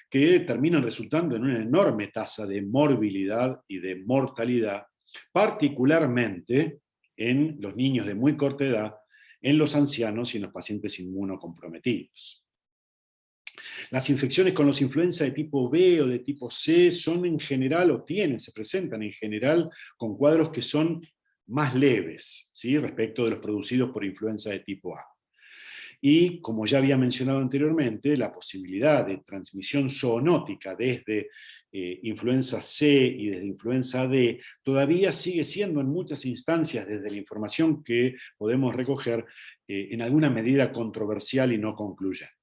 Speaker 1: que terminan resultando en una enorme tasa de morbilidad y de mortalidad, particularmente en los niños de muy corta edad, en los ancianos y en los pacientes inmunocomprometidos. Las infecciones con los influenza de tipo B o de tipo C son en general, se presentan en general con cuadros que son más leves, ¿sí? Respecto de los producidos por influenza de tipo A. Y, como ya había mencionado anteriormente, la posibilidad de transmisión zoonótica desde influenza C y desde influenza D todavía sigue siendo en muchas instancias, desde la información que podemos recoger, en alguna medida controversial y no concluyente.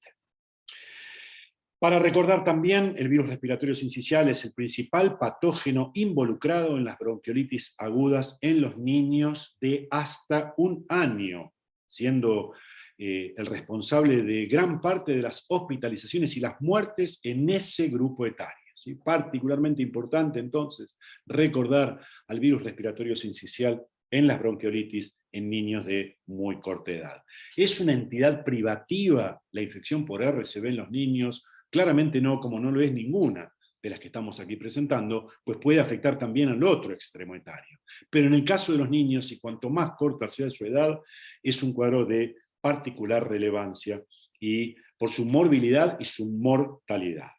Speaker 1: Para recordar también, el virus respiratorio sincicial es el principal patógeno involucrado en las bronquiolitis agudas en los niños de hasta 1 año, siendo el responsable de gran parte de las hospitalizaciones y las muertes en ese grupo etario, ¿sí? Particularmente importante, entonces, recordar al virus respiratorio sincicial en las bronquiolitis en niños de muy corta edad. ¿Es una entidad privativa la infección por RSV en los niños? Claramente no, como no lo es ninguna de las que estamos aquí presentando, pues puede afectar también al otro extremo etario. Pero en el caso de los niños, y cuanto más corta sea su edad, es un cuadro de particular relevancia y por su morbilidad y su mortalidad.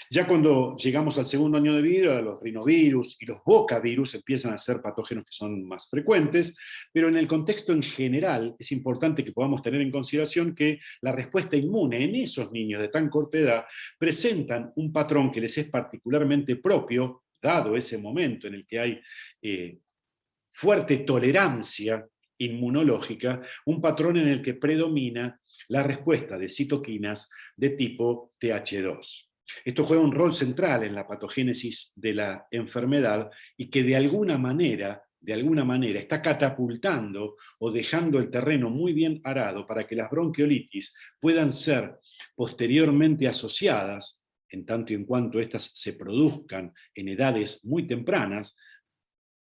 Speaker 1: Ya cuando llegamos al segundo año de vida, los rinovirus y los bocavirus empiezan a ser patógenos que son más frecuentes, pero en el contexto en general es importante que podamos tener en consideración que la respuesta inmune en esos niños de tan corta edad presentan un patrón que les es particularmente propio, dado ese momento en el que hay fuerte tolerancia inmunológica, un patrón en el que predomina la respuesta de citoquinas de tipo TH2. Esto juega un rol central en la patogénesis de la enfermedad y que de alguna manera está catapultando o dejando el terreno muy bien arado para que las bronquiolitis puedan ser posteriormente asociadas, en tanto y en cuanto éstas se produzcan en edades muy tempranas,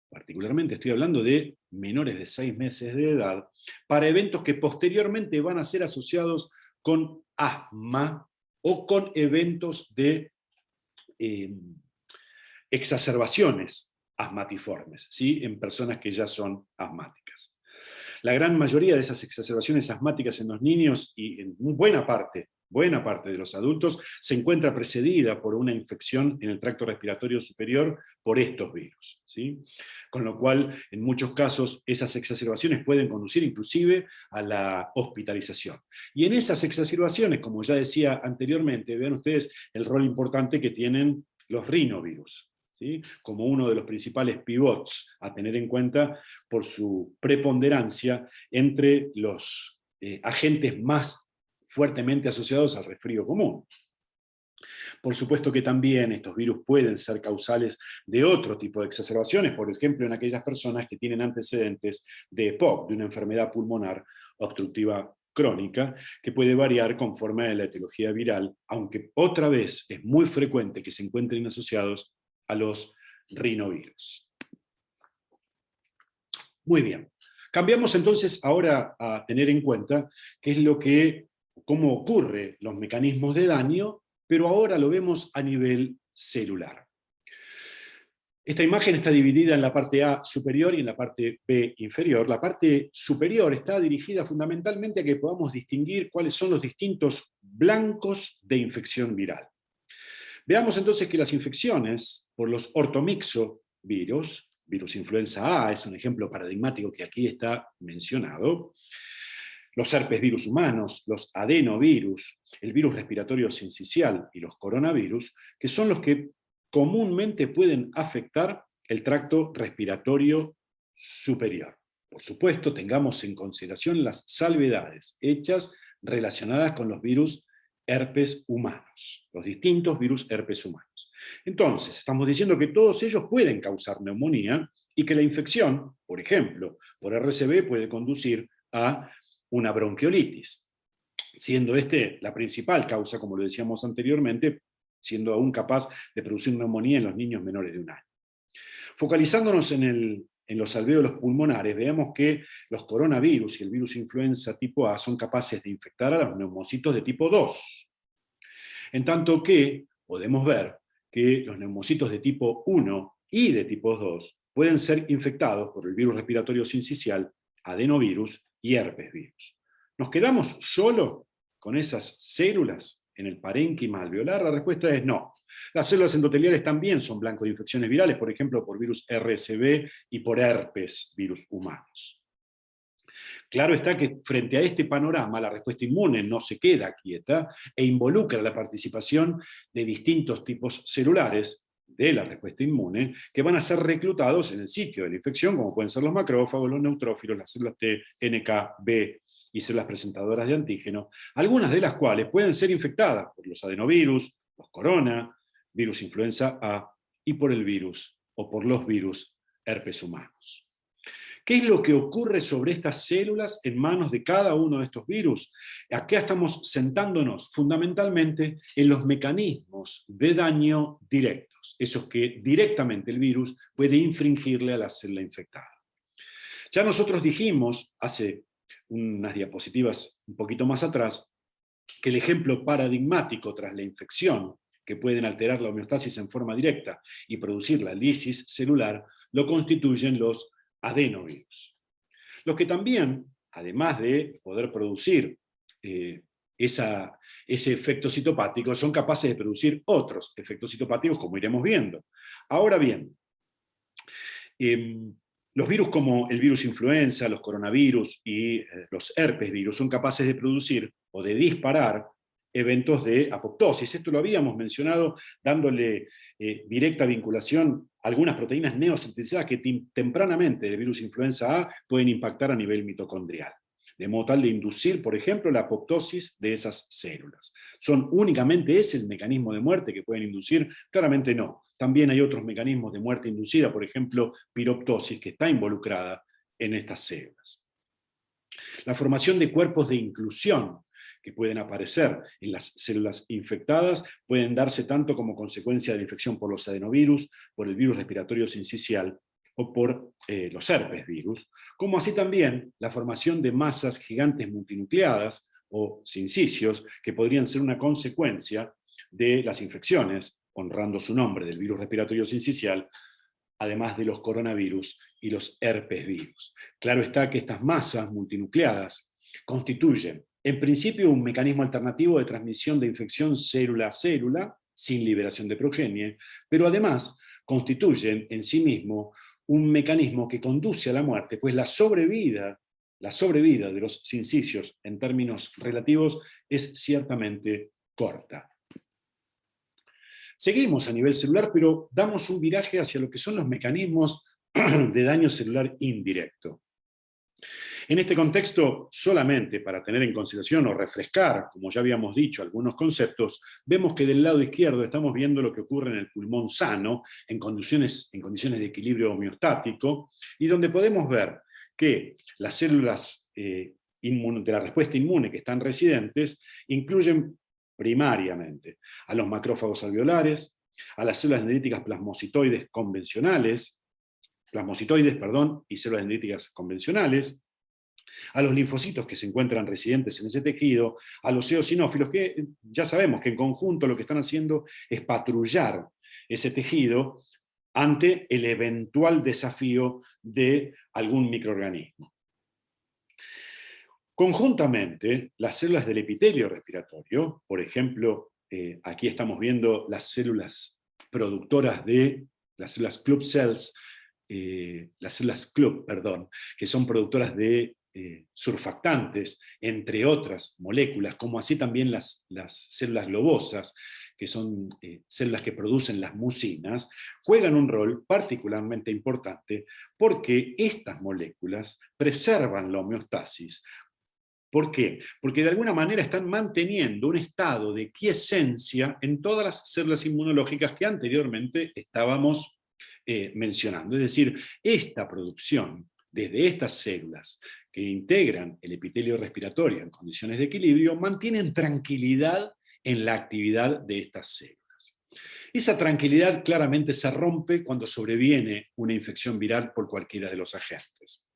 Speaker 1: particularmente estoy hablando de menores de 6 meses de edad, para eventos que posteriormente van a ser asociados con asma o con eventos de exacerbaciones asmatiformes, ¿sí? En personas que ya son asmáticas. La gran mayoría de esas exacerbaciones asmáticas en los niños y en buena parte de los adultos se encuentra precedida por una infección en el tracto respiratorio superior por estos virus, ¿sí? Con lo cual, en muchos casos, esas exacerbaciones pueden conducir inclusive a la hospitalización. Y en esas exacerbaciones, como ya decía anteriormente, vean ustedes el rol importante que tienen los rinovirus, ¿sí? Como uno de los principales pivots a tener en cuenta por su preponderancia entre los agentes más fuertemente asociados al resfrío común. Por supuesto que también estos virus pueden ser causales de otro tipo de exacerbaciones, por ejemplo, en aquellas personas que tienen antecedentes de EPOC, de una enfermedad pulmonar obstructiva crónica, que puede variar conforme a la etiología viral, aunque otra vez es muy frecuente que se encuentren asociados a los rinovirus. Muy bien. Cambiamos entonces ahora a tener en cuenta qué es cómo ocurren los mecanismos de daño, pero ahora lo vemos a nivel celular. Esta imagen está dividida en la parte A superior y en la parte B inferior. La parte superior está dirigida fundamentalmente a que podamos distinguir cuáles son los distintos blancos de infección viral. Veamos entonces que las infecciones por los ortomixovirus, virus influenza A es un ejemplo paradigmático que aquí está mencionado, los herpesvirus humanos, los adenovirus, el virus respiratorio sincicial y los coronavirus, que son los que comúnmente pueden afectar el tracto respiratorio superior. Por supuesto, tengamos en consideración las salvedades hechas relacionadas con los virus herpes humanos, los distintos virus herpes humanos. Entonces, estamos diciendo que todos ellos pueden causar neumonía y que la infección, por ejemplo, por RCV puede conducir a una bronquiolitis, siendo la principal causa, como lo decíamos anteriormente, siendo aún capaz de producir neumonía en los niños menores de 1 año. Focalizándonos en los alvéolos pulmonares, veamos que los coronavirus y el virus influenza tipo A son capaces de infectar a los neumocitos de tipo 2. En tanto que podemos ver que los neumocitos de tipo 1 y de tipo 2 pueden ser infectados por el virus respiratorio sincicial, adenovirus y herpesvirus. ¿Nos quedamos solo con esas células en el parénquima alveolar? La respuesta es no. Las células endoteliales también son blanco de infecciones virales, por ejemplo, por virus RSV y por herpes virus humanos. Claro está que frente a este panorama la respuesta inmune no se queda quieta e involucra la participación de distintos tipos celulares de la respuesta inmune que van a ser reclutados en el sitio de la infección, como pueden ser los macrófagos, los neutrófilos, las células T, NK, B y células presentadoras de antígeno, algunas de las cuales pueden ser infectadas por los adenovirus, los corona, virus influenza A y por el virus o por los virus herpes humanos. ¿Qué es lo que ocurre sobre estas células en manos de cada uno de estos virus? Acá estamos sentándonos fundamentalmente en los mecanismos de daño directos, esos que directamente el virus puede infringirle a la célula infectada. Ya nosotros dijimos hace unas diapositivas un poquito más atrás que el ejemplo paradigmático tras la infección, que pueden alterar la homeostasis en forma directa y producir la lisis celular, lo constituyen los adenovirus. Los que también, además de poder producir ese efecto citopático, son capaces de producir otros efectos citopáticos, como iremos viendo. Ahora bien, los virus como el virus influenza, los coronavirus y los herpesvirus son capaces de producir o de disparar eventos de apoptosis. Esto lo habíamos mencionado dándole directa vinculación a algunas proteínas neosintetizadas que tempranamente del virus influenza A pueden impactar a nivel mitocondrial, de modo tal de inducir, por ejemplo, la apoptosis de esas células. ¿Son únicamente ese el mecanismo de muerte que pueden inducir? Claramente no. También hay otros mecanismos de muerte inducida, por ejemplo, piroptosis, que está involucrada en estas células. La formación de cuerpos de inclusión que pueden aparecer en las células infectadas pueden darse tanto como consecuencia de la infección por los adenovirus, por el virus respiratorio sincicial o por los herpesvirus, como así también la formación de masas gigantes multinucleadas o sincicios que podrían ser una consecuencia de las infecciones, honrando su nombre, del virus respiratorio sincicial, además de los coronavirus y los herpesvirus. Claro está que estas masas multinucleadas constituyen, en principio, un mecanismo alternativo de transmisión de infección célula a célula, sin liberación de progenie, pero además constituyen en sí mismo un mecanismo que conduce a la muerte, pues la sobrevida de los sincicios en términos relativos es ciertamente corta. Seguimos a nivel celular, pero damos un viraje hacia lo que son los mecanismos de daño celular indirecto. En este contexto, solamente para tener en consideración o refrescar, como ya habíamos dicho, algunos conceptos, vemos que del lado izquierdo estamos viendo lo que ocurre en el pulmón sano, en condiciones de equilibrio homeostático, y donde podemos ver que las células de la respuesta inmune que están residentes incluyen primariamente a los macrófagos alveolares, a las células dendríticas plasmocitoides y células dendríticas convencionales, a los linfocitos que se encuentran residentes en ese tejido, a los eosinófilos, que ya sabemos que en conjunto lo que están haciendo es patrullar ese tejido ante el eventual desafío de algún microorganismo. Conjuntamente, las células del epitelio respiratorio, por ejemplo, Aquí estamos viendo las células productoras de, las células club cells, las células club, perdón, que son productoras de surfactantes, entre otras moléculas, como así también las células globosas, que son células que producen las mucinas, juegan un rol particularmente importante porque estas moléculas preservan la homeostasis. ¿Por qué? Porque de alguna manera están manteniendo un estado de quiescencia en todas las células inmunológicas que anteriormente estábamos mencionando. Es decir, esta producción desde estas células que integran el epitelio respiratorio en condiciones de equilibrio mantienen tranquilidad en la actividad de estas células. Esa tranquilidad claramente se rompe cuando sobreviene una infección viral por cualquiera de los agentes.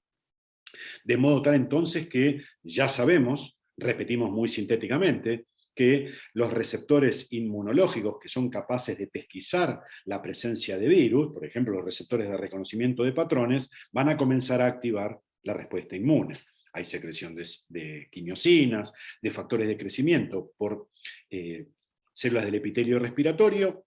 Speaker 1: De modo tal entonces que ya sabemos, repetimos muy sintéticamente, que los receptores inmunológicos que son capaces de pesquisar la presencia de virus, por ejemplo los receptores de reconocimiento de patrones, van a comenzar a activar la respuesta inmune. Hay secreción de quimiosinas, de factores de crecimiento por células del epitelio respiratorio,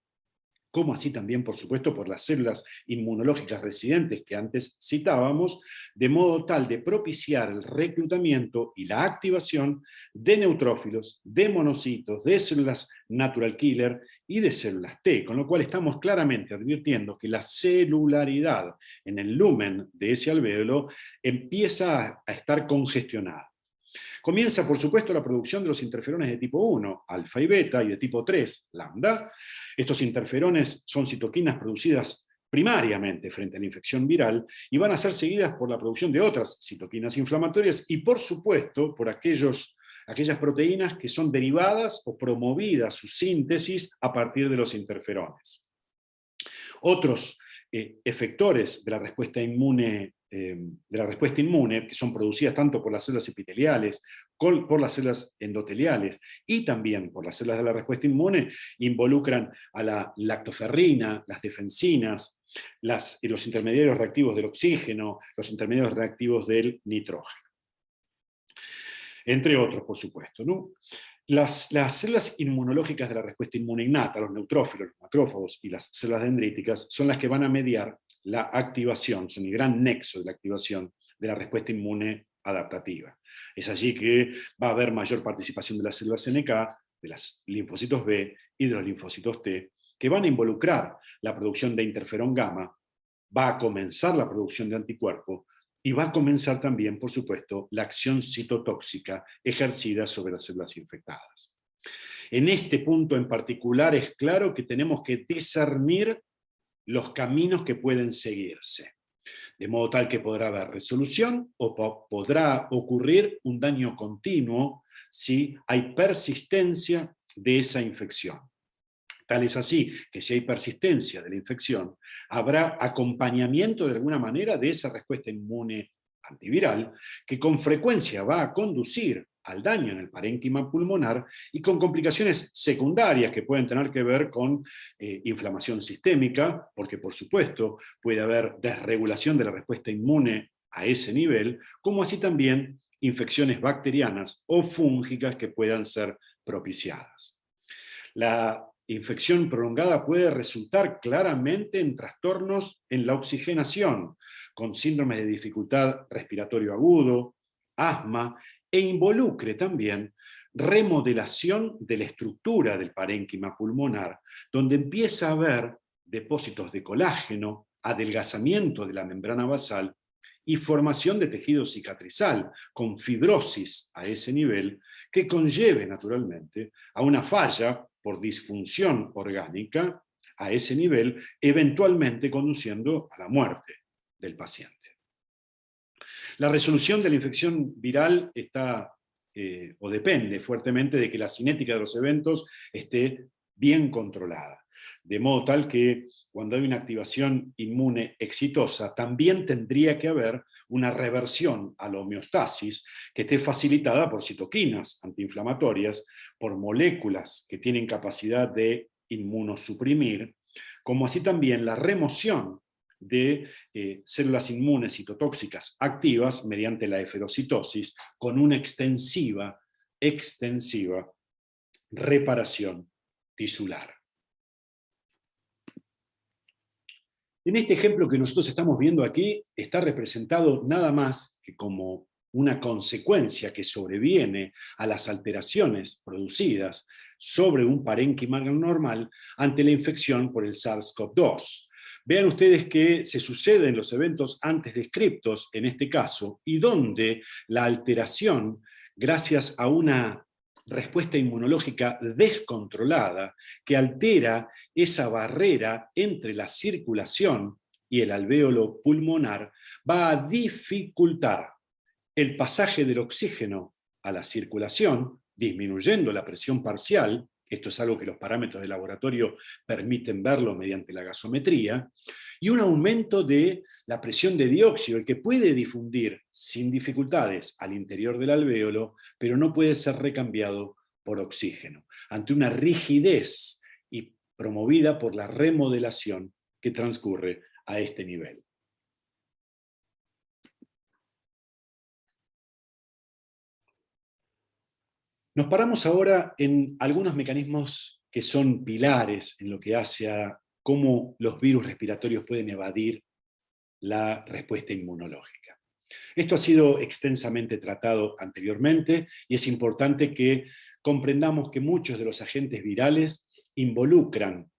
Speaker 1: como así también, por supuesto, por las células inmunológicas residentes que antes citábamos, de modo tal de propiciar el reclutamiento y la activación de neutrófilos, de monocitos, de células natural killer y de células T, con lo cual estamos claramente advirtiendo que la celularidad en el lumen de ese alvéolo empieza a estar congestionada. Comienza, por supuesto, la producción de los interferones de tipo 1, alfa y beta, y de tipo 3, lambda. Estos interferones son citoquinas producidas primariamente frente a la infección viral y van a ser seguidas por la producción de otras citoquinas inflamatorias y, por supuesto, por aquellas proteínas que son derivadas o promovidas su síntesis a partir de los interferones. Otros efectores de la respuesta inmune, que son producidas tanto por las células epiteliales, por las células endoteliales y también por las células de la respuesta inmune, involucran a la lactoferrina, las defensinas, los intermediarios reactivos del oxígeno, los intermediarios reactivos del nitrógeno. Entre otros, por supuesto, ¿no? Las células inmunológicas de la respuesta inmune innata, los neutrófilos, los macrófagos y las células dendríticas, son las que van a mediar la activación, son el gran nexo de la activación de la respuesta inmune adaptativa. Es allí que va a haber mayor participación de las células NK, de los linfocitos B y de los linfocitos T, que van a involucrar la producción de interferón gamma, va a comenzar la producción de anticuerpos, y va a comenzar también, por supuesto, la acción citotóxica ejercida sobre las células infectadas. En este punto en particular es claro que tenemos que discernir los caminos que pueden seguirse, de modo tal que podrá haber resolución o podrá ocurrir un daño continuo si hay persistencia de esa infección. Tal es así que si hay persistencia de la infección, habrá acompañamiento de alguna manera de esa respuesta inmune antiviral, que con frecuencia va a conducir al daño en el parénquima pulmonar y con complicaciones secundarias que pueden tener que ver con inflamación sistémica, porque por supuesto puede haber desregulación de la respuesta inmune a ese nivel, como así también infecciones bacterianas o fúngicas que puedan ser propiciadas. La infección prolongada puede resultar claramente en trastornos en la oxigenación, con síndromes de dificultad respiratorio agudo, asma, e involucre también remodelación de la estructura del parénquima pulmonar, donde empieza a haber depósitos de colágeno, adelgazamiento de la membrana basal y formación de tejido cicatrizal, con fibrosis a ese nivel, que conlleve naturalmente a una falla por disfunción orgánica a ese nivel, eventualmente conduciendo a la muerte del paciente. La resolución de la infección viral está o depende fuertemente de que la cinética de los eventos esté bien controlada, de modo tal que cuando hay una activación inmune exitosa, también tendría que haber una reversión a la homeostasis que esté facilitada por citoquinas antiinflamatorias, por moléculas que tienen capacidad de inmunosuprimir, como así también la remoción de células inmunes citotóxicas activas mediante la eferocitosis con una extensiva reparación tisular. En este ejemplo que nosotros estamos viendo aquí, está representado nada más que como una consecuencia que sobreviene a las alteraciones producidas sobre un parénquima normal ante la infección por el SARS-CoV-2. Vean ustedes que se suceden los eventos antes descriptos en este caso y donde la alteración, gracias a una respuesta inmunológica descontrolada que altera esa barrera entre la circulación y el alvéolo pulmonar, va a dificultar el pasaje del oxígeno a la circulación, disminuyendo la presión parcial. Esto es algo que los parámetros de laboratorio permiten verlo mediante la gasometría, y un aumento de la presión de dióxido, el que puede difundir sin dificultades al interior del alvéolo, pero no puede ser recambiado por oxígeno, ante una rigidez y promovida por la remodelación que transcurre a este nivel. Nos paramos ahora en algunos mecanismos que son pilares en lo que hace a cómo los virus respiratorios pueden evadir la respuesta inmunológica. Esto ha sido extensamente tratado anteriormente y es importante que comprendamos que muchos de los agentes virales involucran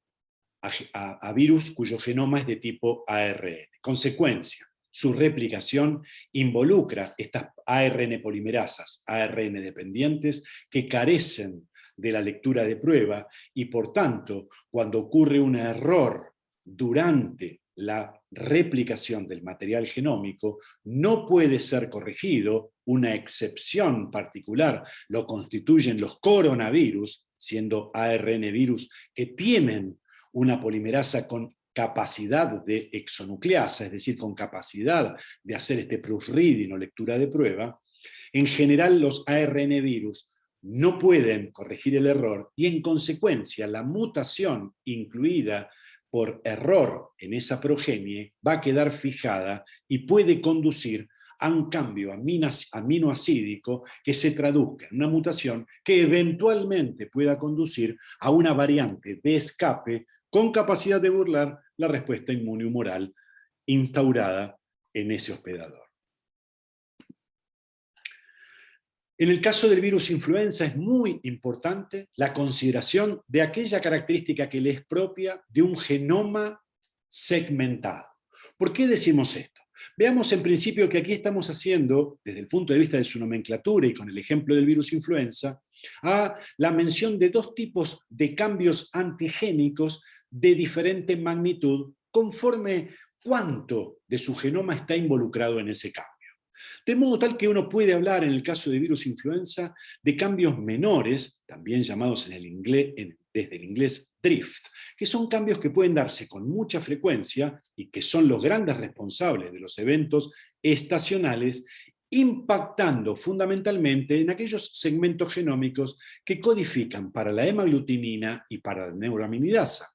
Speaker 1: a virus cuyo genoma es de tipo ARN. Consecuencia, su replicación involucra estas ARN polimerasas, ARN dependientes, que carecen de la lectura de prueba y por tanto, cuando ocurre un error durante la replicación del material genómico, no puede ser corregido. Una excepción particular lo constituyen los coronavirus, siendo ARN virus que tienen una polimerasa con capacidad de exonucleasa, es decir, con capacidad de hacer este proofreading o lectura de prueba. En general, los ARN virus no pueden corregir el error y en consecuencia la mutación incluida por error en esa progenie va a quedar fijada y puede conducir a un cambio aminoacídico que se traduzca en una mutación que eventualmente pueda conducir a una variante de escape con capacidad de burlar la respuesta inmunohumoral instaurada en ese hospedador. En el caso del virus influenza es muy importante la consideración de aquella característica que le es propia de un genoma segmentado. ¿Por qué decimos esto? Veamos en principio que aquí estamos haciendo, desde el punto de vista de su nomenclatura y con el ejemplo del virus influenza, a la mención de dos tipos de cambios antigénicos de diferente magnitud conforme cuánto de su genoma está involucrado en ese cambio. De modo tal que uno puede hablar, en el caso de virus influenza, de cambios menores, también llamados desde el inglés drift, que son cambios que pueden darse con mucha frecuencia y que son los grandes responsables de los eventos estacionales, impactando fundamentalmente en aquellos segmentos genómicos que codifican para la hemaglutinina y para la neuraminidasa.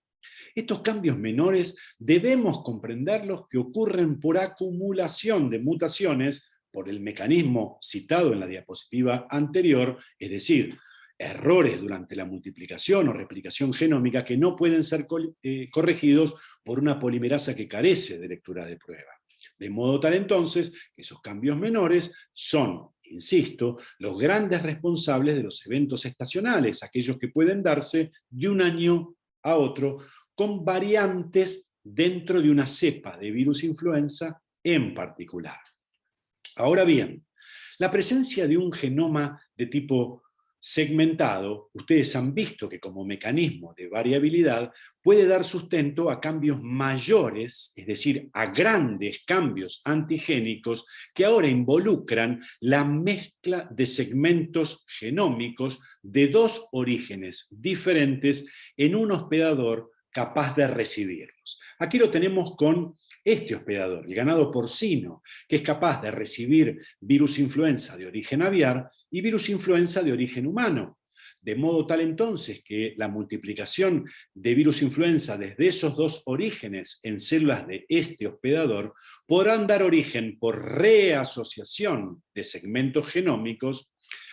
Speaker 1: Estos cambios menores debemos comprenderlos que ocurren por acumulación de mutaciones por el mecanismo citado en la diapositiva anterior, es decir, errores durante la multiplicación o replicación genómica que no pueden ser corregidos por una polimerasa que carece de lectura de prueba. De modo tal entonces que esos cambios menores son, insisto, los grandes responsables de los eventos estacionales, aquellos que pueden darse de un año a otro con variantes dentro de una cepa de virus influenza en particular. Ahora bien, la presencia de un genoma de tipo segmentado, ustedes han visto que como mecanismo de variabilidad puede dar sustento a cambios mayores, es decir, a grandes cambios antigénicos que ahora involucran la mezcla de segmentos genómicos de dos orígenes diferentes en un hospedador capaz de recibirlos. Aquí lo tenemos con este hospedador, el ganado porcino, que es capaz de recibir virus influenza de origen aviar y virus influenza de origen humano. De modo tal entonces que la multiplicación de virus influenza desde esos dos orígenes en células de este hospedador podrán dar origen por reasociación de segmentos genómicos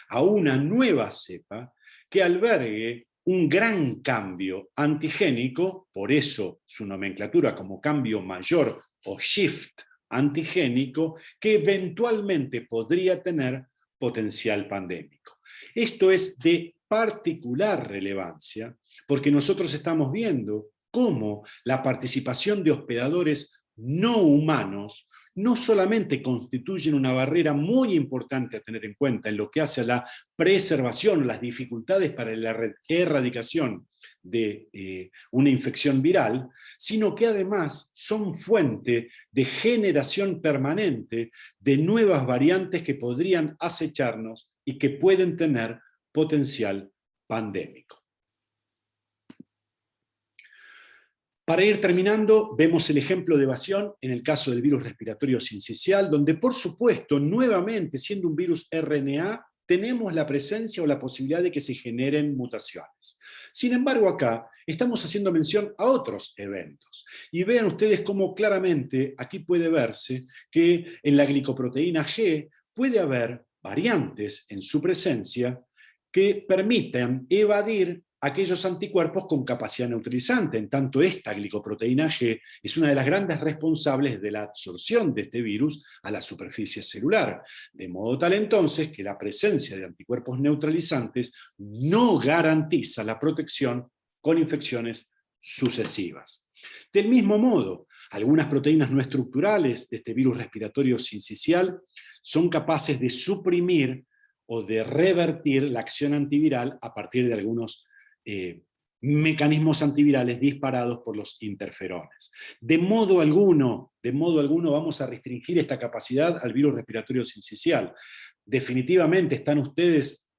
Speaker 1: a una nueva cepa que albergue un gran cambio antigénico, por eso su nomenclatura como cambio mayor o shift antigénico, que eventualmente podría tener potencial pandémico. Esto es de particular relevancia porque nosotros estamos viendo cómo la participación de hospedadores no humanos no solamente constituyen una barrera muy importante a tener en cuenta en lo que hace a la preservación, las dificultades para la erradicación de una infección viral, sino que además son fuente de generación permanente de nuevas variantes que podrían acecharnos y que pueden tener potencial pandémico. Para ir terminando, vemos el ejemplo de evasión en el caso del virus respiratorio sincicial, donde por supuesto, nuevamente, siendo un virus RNA, tenemos la presencia o la posibilidad de que se generen mutaciones. Sin embargo, acá estamos haciendo mención a otros eventos. Y vean ustedes cómo claramente aquí puede verse que en la glicoproteína G puede haber variantes en su presencia que permiten evadir aquellos anticuerpos con capacidad neutralizante. En tanto, esta glicoproteína G es una de las grandes responsables de la absorción de este virus a la superficie celular. De modo tal entonces que la presencia de anticuerpos neutralizantes no garantiza la protección con infecciones sucesivas. Del mismo modo, algunas proteínas no estructurales de este virus respiratorio sincicial son capaces de suprimir o de revertir la acción antiviral a partir de algunos mecanismos antivirales disparados por los interferones. De modo alguno vamos a restringir esta capacidad al virus respiratorio sincicial. Definitivamente están ustedes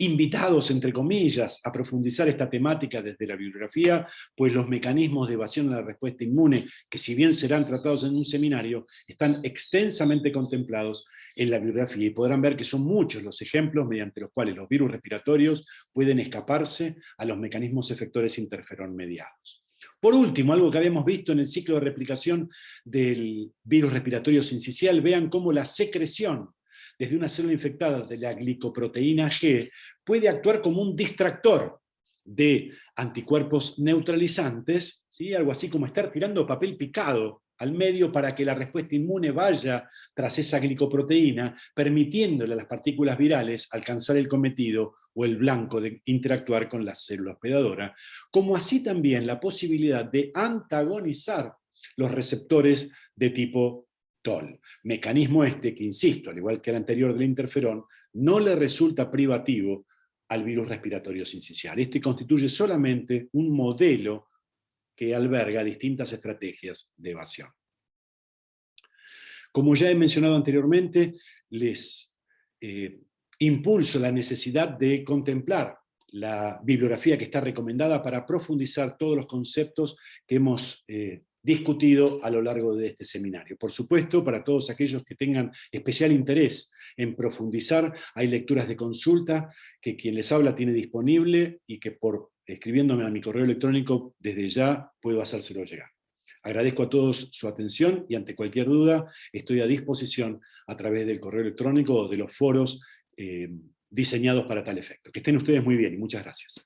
Speaker 1: invitados, entre comillas, a profundizar esta temática desde la bibliografía, pues los mecanismos de evasión a la respuesta inmune, que si bien serán tratados en un seminario, están extensamente contemplados en la bibliografía, y podrán ver que son muchos los ejemplos mediante los cuales los virus respiratorios pueden escaparse a los mecanismos efectores interferón mediados. Por último, algo que habíamos visto en el ciclo de replicación del virus respiratorio sincicial, vean cómo la secreción desde una célula infectada de la glicoproteína G puede actuar como un distractor de anticuerpos neutralizantes, ¿sí? Algo así como estar tirando papel picado al medio para que la respuesta inmune vaya tras esa glicoproteína, permitiéndole a las partículas virales alcanzar el cometido o el blanco de interactuar con la célula hospedadora, como así también la posibilidad de antagonizar los receptores de tipo TOL. Mecanismo este que, insisto, al igual que el anterior del interferón, no le resulta privativo al virus respiratorio sincicial. Este constituye solamente un modelo que alberga distintas estrategias de evasión. Como ya he mencionado anteriormente, les impulso la necesidad de contemplar la bibliografía que está recomendada para profundizar todos los conceptos que hemos discutido a lo largo de este seminario. Por supuesto, para todos aquellos que tengan especial interés en profundizar, hay lecturas de consulta que quien les habla tiene disponible y que escribiéndome a mi correo electrónico desde ya puedo hacérselo llegar. Agradezco a todos su atención y ante cualquier duda estoy a disposición a través del correo electrónico o de los foros diseñados para tal efecto. Que estén ustedes muy bien y muchas gracias.